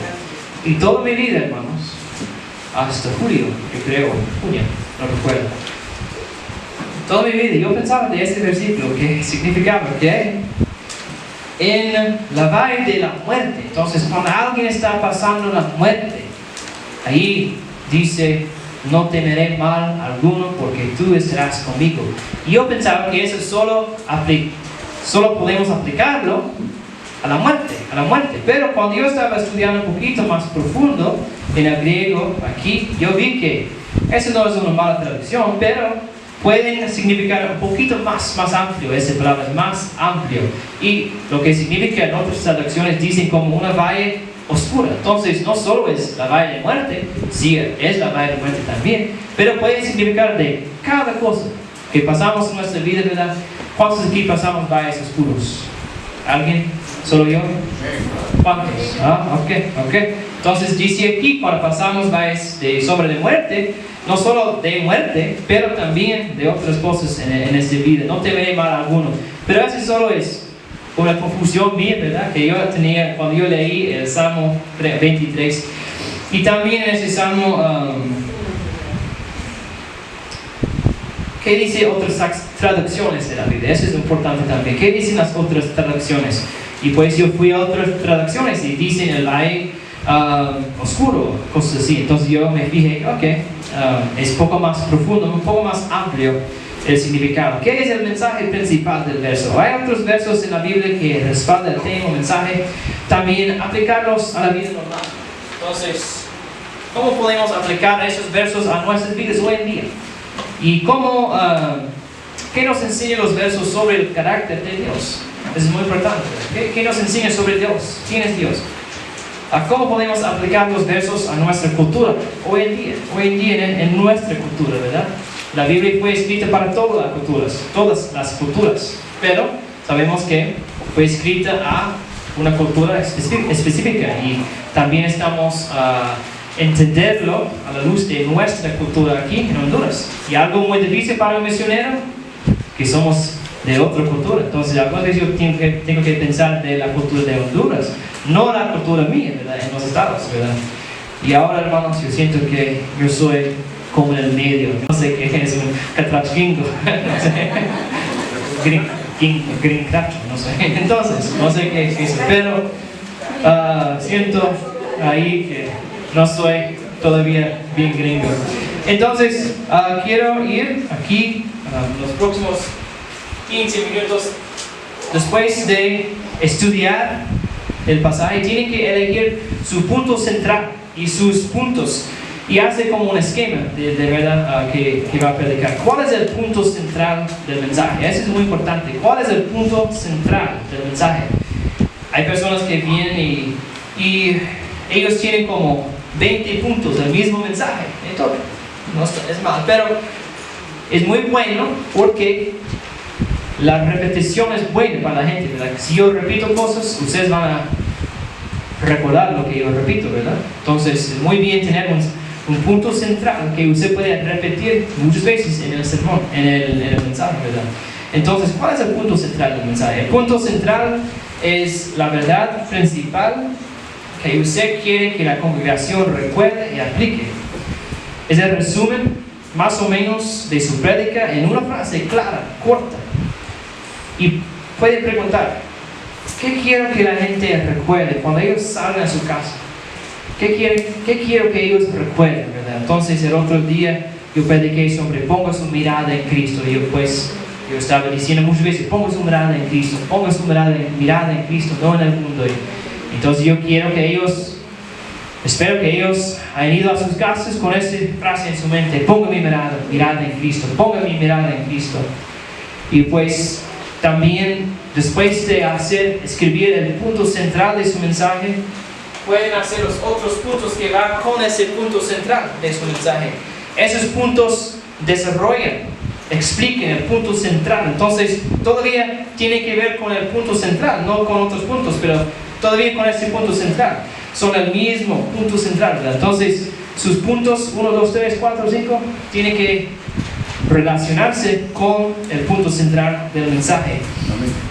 Y toda mi vida, hermanos, hasta julio, yo creo, junio, no recuerdo. Toda mi vida yo pensaba de este versículo que significaba que en la valle de la muerte, entonces cuando alguien está pasando la muerte, ahí dice, no temeré mal alguno porque tú estarás conmigo. Y yo pensaba que eso solo podemos aplicarlo a la muerte. Pero cuando yo estaba estudiando un poquito más profundo en el griego, aquí, yo vi que eso no es una mala traducción, pero pueden significar un poquito más amplio, esa palabra es más amplio. Y lo que significa en otras traducciones dicen como una valle oscura. Entonces no solo es la valle de muerte, sí es la valle de muerte también, pero puede significar de cada cosa que pasamos en nuestra vida, ¿verdad? ¿Cuántos aquí pasamos valles oscuros? ¿Alguien? ¿Solo yo? ¿Cuántos? Ok. Entonces dice aquí, cuando pasamos valles de sombra de muerte, no solo de muerte, pero también de otras cosas en esta vida. No temeré mal alguno. Pero eso solo es una confusión mía, ¿verdad? Que yo tenía cuando yo leí el Salmo 23. Y también ese Salmo, ¿qué dice otras traducciones de la Biblia? Eso es importante también. ¿Qué dicen las otras traducciones? Y pues yo fui a otras traducciones y dicen el valle oscuro, cosas así. Entonces yo me fijé, es un poco más profundo, un poco más amplio el significado. ¿Qué es el mensaje principal del verso? Hay otros versos en la Biblia que respaldan el tema, mensaje, también aplicarlos a la vida normal. Entonces, ¿cómo podemos aplicar esos versos a nuestras vidas hoy en día? Y cómo, ¿qué nos enseñan los versos sobre el carácter de Dios? Eso es muy importante. ¿Qué nos enseña sobre Dios? ¿Quién es Dios? ¿Cómo podemos aplicar los versos a nuestra cultura hoy en día en nuestra cultura, ¿verdad? La Biblia fue escrita para todas las culturas, pero sabemos que fue escrita a una cultura específica y también estamos entenderlo a la luz de nuestra cultura aquí en Honduras. Y algo muy difícil para un misionero, que somos de otra cultura. Entonces, algunas veces yo tengo que pensar de la cultura de Honduras, no la cultura mía, ¿verdad? En los estados, ¿verdad? Y ahora, hermanos, yo siento que yo soy como en el medio. No sé qué es un catrachingo, no sé. Grincacho, no sé. Entonces, no sé qué es eso, pero siento ahí que no soy todavía bien gringo. Entonces, quiero ir aquí los próximos 15 minutos. Después de estudiar el pasaje, tienen que elegir su punto central y sus puntos. Y hace como un esquema de verdad que va a predicar. ¿Cuál es el punto central del mensaje? Eso es muy importante. ¿Cuál es el punto central del mensaje? Hay personas que vienen y ellos tienen como 20 puntos del mismo mensaje. Entonces, no es mal, pero es muy bueno porque la repetición es buena para la gente, ¿verdad? Si yo repito cosas, ustedes van a recordar lo que yo repito, ¿verdad? Entonces, es muy bien tener un punto central que usted puede repetir muchas veces en el sermón, en el mensaje, ¿verdad? Entonces, ¿cuál es el punto central del mensaje? El punto central es la verdad principal que usted quiere que la congregación recuerde y aplique. Es el resumen, más o menos, de su prédica en una frase clara, corta. Y puede preguntar, ¿Qué quiero que la gente recuerde cuando ellos salgan a su casa? ¿Qué quiero que ellos recuerden, verdad? Entonces el otro día yo prediqué sobre ponga su mirada en Cristo. Y yo estaba diciendo muchas veces, ponga su mirada en Cristo, ponga su mirada en Cristo, no en el mundo. Y entonces yo quiero que ellos, espero que ellos hayan ido a sus casas con esa frase en su mente, ponga mi mirada en Cristo, ponga mi mirada en Cristo. Y pues también después de escribir el punto central de su mensaje, pueden hacer los otros puntos que van con ese punto central de su mensaje. Esos puntos desarrollan, expliquen el punto central. Entonces, todavía tiene que ver con el punto central, no con otros puntos, pero todavía con ese punto central. Son el mismo punto central, ¿verdad? Entonces, sus puntos 1, 2, 3, 4, 5 tienen que relacionarse con el punto central del mensaje.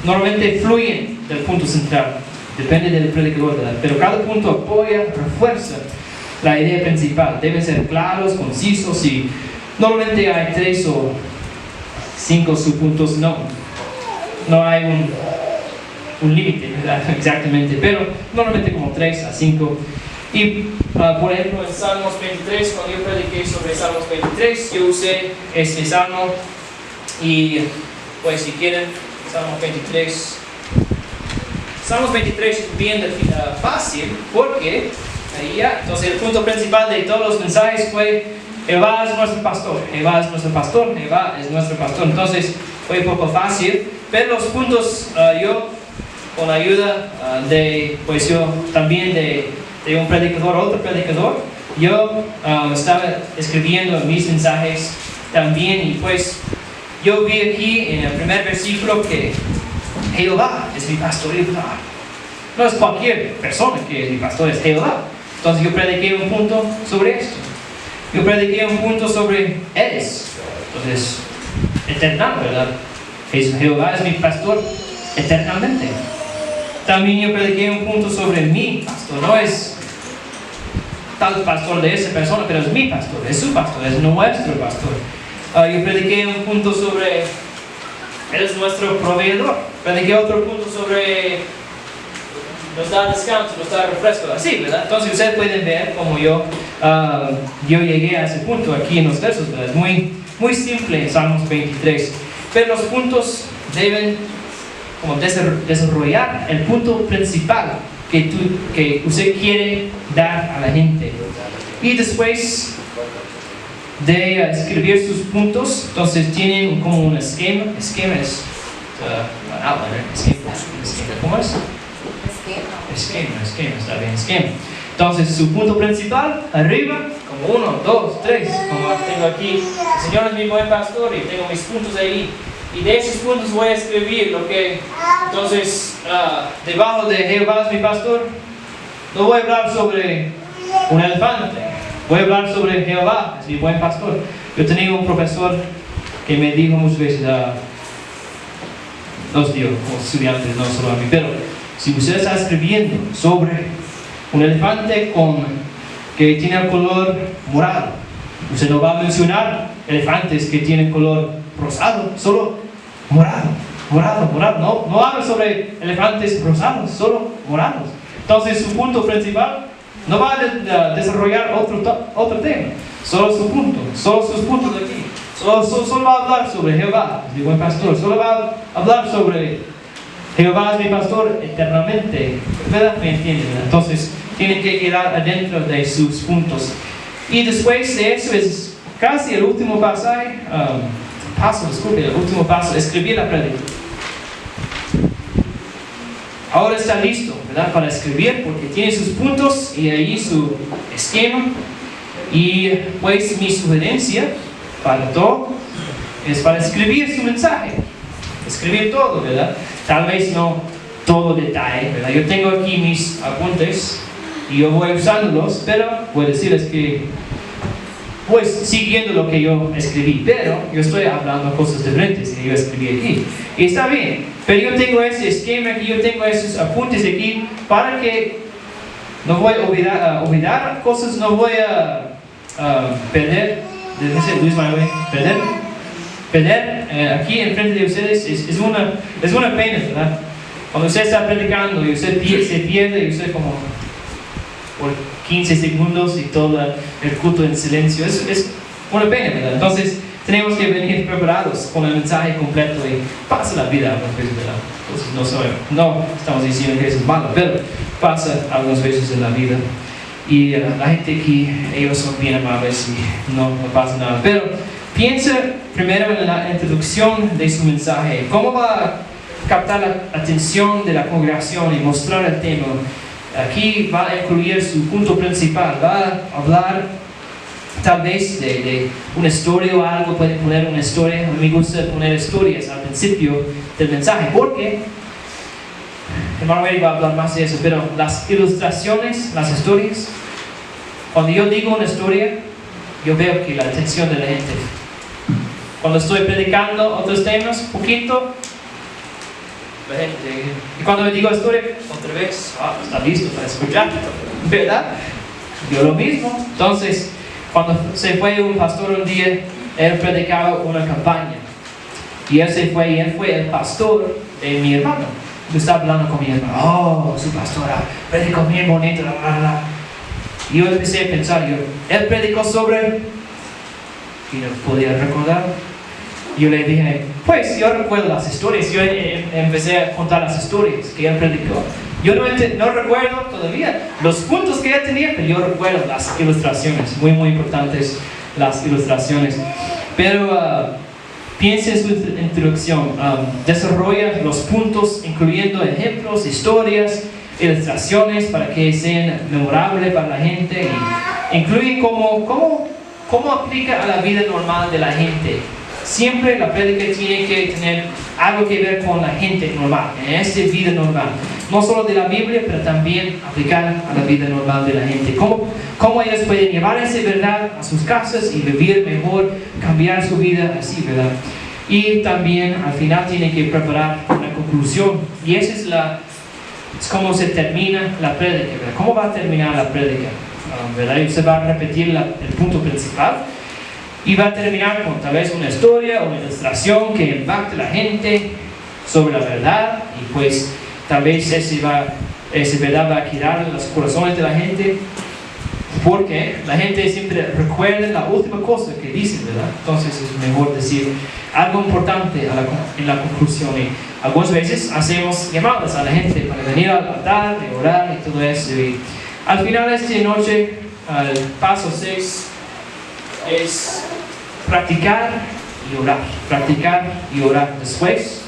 Normalmente fluyen del punto central, depende del predicador, ¿verdad? Pero cada punto apoya, refuerza la idea principal. Deben ser claros, concisos y normalmente hay 3 o 5 subpuntos. No hay un límite, ¿verdad? Exactamente, pero normalmente como 3 a 5. Y por ejemplo en Salmos 23, cuando yo prediqué sobre Salmos 23, yo usé este salmo. Y pues si quieren, Salmos 23 es bien fácil, porque ahí ya, entonces el punto principal de todos los mensajes fue Jehová es nuestro pastor, Jehová es nuestro pastor, Jehová es nuestro pastor. Entonces fue un poco fácil, pero los puntos yo, con la ayuda pues yo también de un predicador, otro predicador, yo estaba escribiendo mis mensajes también. Y pues yo vi aquí en el primer versículo que Jehová es mi pastor. No es cualquier persona que es mi pastor, es Jehová. Entonces yo prediqué un punto sobre esto. Yo prediqué un punto sobre Eres. Entonces, eternal, ¿verdad? Jehová es mi pastor eternamente. También yo prediqué un punto sobre mi pastor. No es tal pastor de esa persona, pero es mi pastor, es su pastor, es nuestro pastor. Yo prediqué un punto sobre Él es nuestro proveedor. Prediqué otro punto sobre nos da descanso, nos da refresco, así, ¿verdad? Entonces ustedes pueden ver cómo yo llegué a ese punto aquí en los versos, ¿verdad? Es muy simple en Salmos 23. Pero los puntos deben como desarrollar el punto principal que usted quiere dar a la gente. Y después de escribir sus puntos, entonces tienen como un esquema es ¿cómo es? Esquema, está bien, esquema. Entonces su punto principal, arriba, como 1, 2, 3, como tengo aquí, el Señor es mi buen pastor y tengo mis puntos ahí. Y de esos puntos voy a escribir lo que, entonces, debajo de Jehová es mi pastor, no voy a hablar sobre un elefante, voy a hablar sobre Jehová es mi buen pastor. Yo tenía un profesor que me dijo muchas veces, nos dio como estudiantes, no solo a mí, pero si usted está escribiendo sobre un elefante que tiene el color morado, usted no va a mencionar elefantes que tienen color rosado, solo morado. No habla sobre elefantes rosados, solo morados. Entonces su punto principal no va a desarrollar otro tema, solo su punto, solo sus puntos de aquí. Solo va a hablar sobre Jehová, mi buen pastor. Solo va a hablar sobre Jehová es mi pastor eternamente. ¿Verdad? ¿Me entienden? Entonces tienen que quedar adentro de sus puntos. Y después de eso es casi el último pasaje. El último paso, escribir la prédica. Ahora está listo, ¿verdad? Para escribir, porque tiene sus puntos y ahí su esquema. Y pues mi sugerencia para todo es para escribir su mensaje. Escribir todo, ¿verdad? Tal vez no todo detalle, ¿verdad? Yo tengo aquí mis apuntes y yo voy usándolos, pero voy a decirles que pues siguiendo lo que yo escribí, pero yo estoy hablando cosas diferentes que yo escribí aquí. Y está bien, pero yo tengo ese esquema aquí, yo tengo esos apuntes aquí para que no voy a olvidar cosas, no voy a perder, Luis Manuel, perder aquí enfrente de ustedes es una pena, ¿verdad? Cuando usted está predicando y usted se pierde y usted como por 15 segundos y todo el culto en silencio, es una pena, ¿verdad? Entonces tenemos que venir preparados con el mensaje completo y pasa la vida algunas veces, ¿verdad? Entonces no estamos diciendo que eso es malo, pero pasa algunas veces en la vida. Y la gente aquí, ellos son bien amables y no pasa nada. Pero piensa primero en la introducción de su mensaje. ¿Cómo va a captar la atención de la congregación y mostrar el tema? Aquí va a incluir su punto principal. Va a hablar tal vez de una historia o algo. Pueden poner una historia. A mí me gusta poner historias al principio del mensaje porque hermano Eric va a hablar más de eso, pero las ilustraciones, las historias, cuando yo digo una historia, yo veo que la atención de la gente. Cuando estoy predicando otros temas, poquito, la gente. Y cuando me digo historia, otra vez, está listo para escuchar, ¿verdad? Yo lo mismo. Entonces, cuando se fue un pastor un día, él predicaba una campaña. Y él se fue, y él fue el pastor de mi hermano. Yo estaba hablando con mi hermano, oh, su pastora, predicó bien bonito, la, la, la. Y yo empecé a pensar, él predicó sobre, y no podía recordar. Yo le dije, pues yo recuerdo las historias, yo empecé a contar las historias que él predicó. Yo no recuerdo todavía los puntos que él tenía, pero yo recuerdo las ilustraciones, muy muy importantes las ilustraciones. Pero piensa en su introducción, desarrolla los puntos incluyendo ejemplos, historias, ilustraciones para que sean memorables para la gente y incluye cómo aplica a la vida normal de la gente. Siempre la prédica tiene que tener algo que ver con la gente normal, en esta vida normal. No solo de la Biblia, pero también aplicar a la vida normal de la gente. Cómo ellos pueden llevar esa verdad a sus casas y vivir mejor, cambiar su vida así, ¿verdad? Y también al final tiene que preparar una conclusión. Y esa es como se termina la prédica, ¿verdad? ¿Cómo va a terminar la prédica? ¿Verdad? Y usted va a repetir el punto principal y va a terminar con tal vez una historia o una ilustración que impacte a la gente sobre la verdad y pues tal vez esa verdad va a quedar en los corazones de la gente porque la gente siempre recuerda la última cosa que dice, ¿verdad? Entonces es mejor decir algo importante en la conclusión y algunas veces hacemos llamadas a la gente para venir al altar y orar y todo eso y al final de esta noche el paso 6 es practicar y orar. Practicar y orar. Después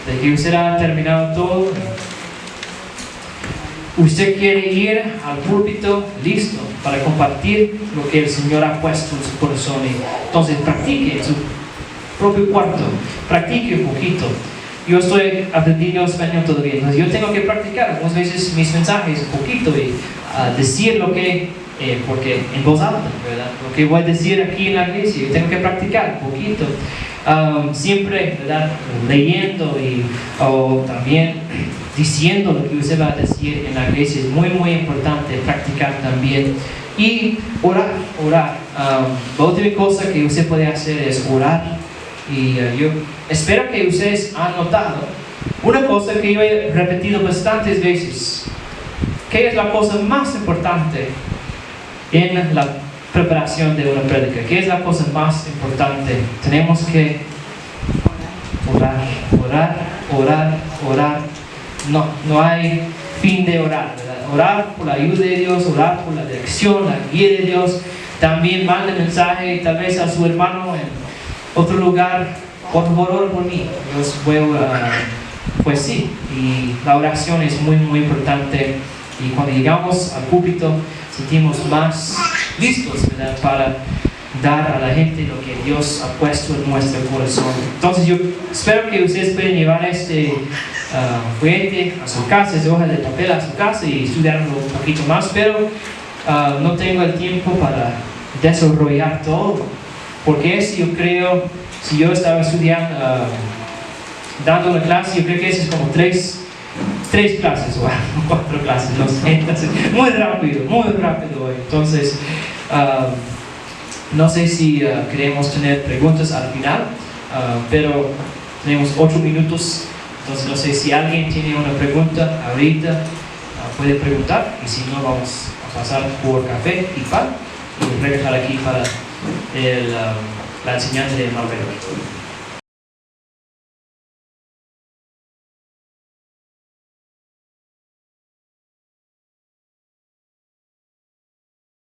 de que usted ha terminado todo, usted quiere ir al púlpito listo para compartir lo que el Señor ha puesto en su corazón. Entonces practique en su propio cuarto. Practique un poquito. Yo estoy aprendiendo español todavía. Entonces yo tengo que practicar algunas veces mis mensajes un poquito y decir lo que porque en voz alta, ¿verdad? Lo que voy a decir aquí en la iglesia, yo tengo que practicar un poquito. Siempre, ¿verdad? Leyendo o también diciendo lo que usted va a decir en la iglesia es muy, muy importante practicar también. Y orar. La última cosa que usted puede hacer es orar. Y yo espero que ustedes han notado una cosa que yo he repetido bastantes veces. ¿Qué es la cosa más importante en la preparación de una prédica? ¿Qué es la cosa más importante? Tenemos que orar. No hay fin de orar, ¿verdad? Orar por la ayuda de Dios, orar por la dirección, la guía de Dios. También mande mensaje tal vez a su hermano en otro lugar, por favor ora por mí. Pues sí, y la oración es muy muy importante y cuando llegamos al púlpito sentimos más listos, ¿verdad? Para dar a la gente lo que Dios ha puesto en nuestro corazón. Entonces yo espero que ustedes puedan llevar este juguete a su casa, esta hoja de papel a su casa y estudiarlo un poquito más, pero no tengo el tiempo para desarrollar todo, porque yo creo, si yo estaba estudiando, dando una clase, yo creo que eso es como tres clases o 4 clases, no sé. Entonces, muy rápido hoy. Entonces, no sé si queremos tener preguntas al final, pero tenemos 8 minutos Entonces no sé si alguien tiene una pregunta ahorita, puede preguntar, y si no vamos a pasar por café y pan y regresar aquí para la enseñanza de Marvel.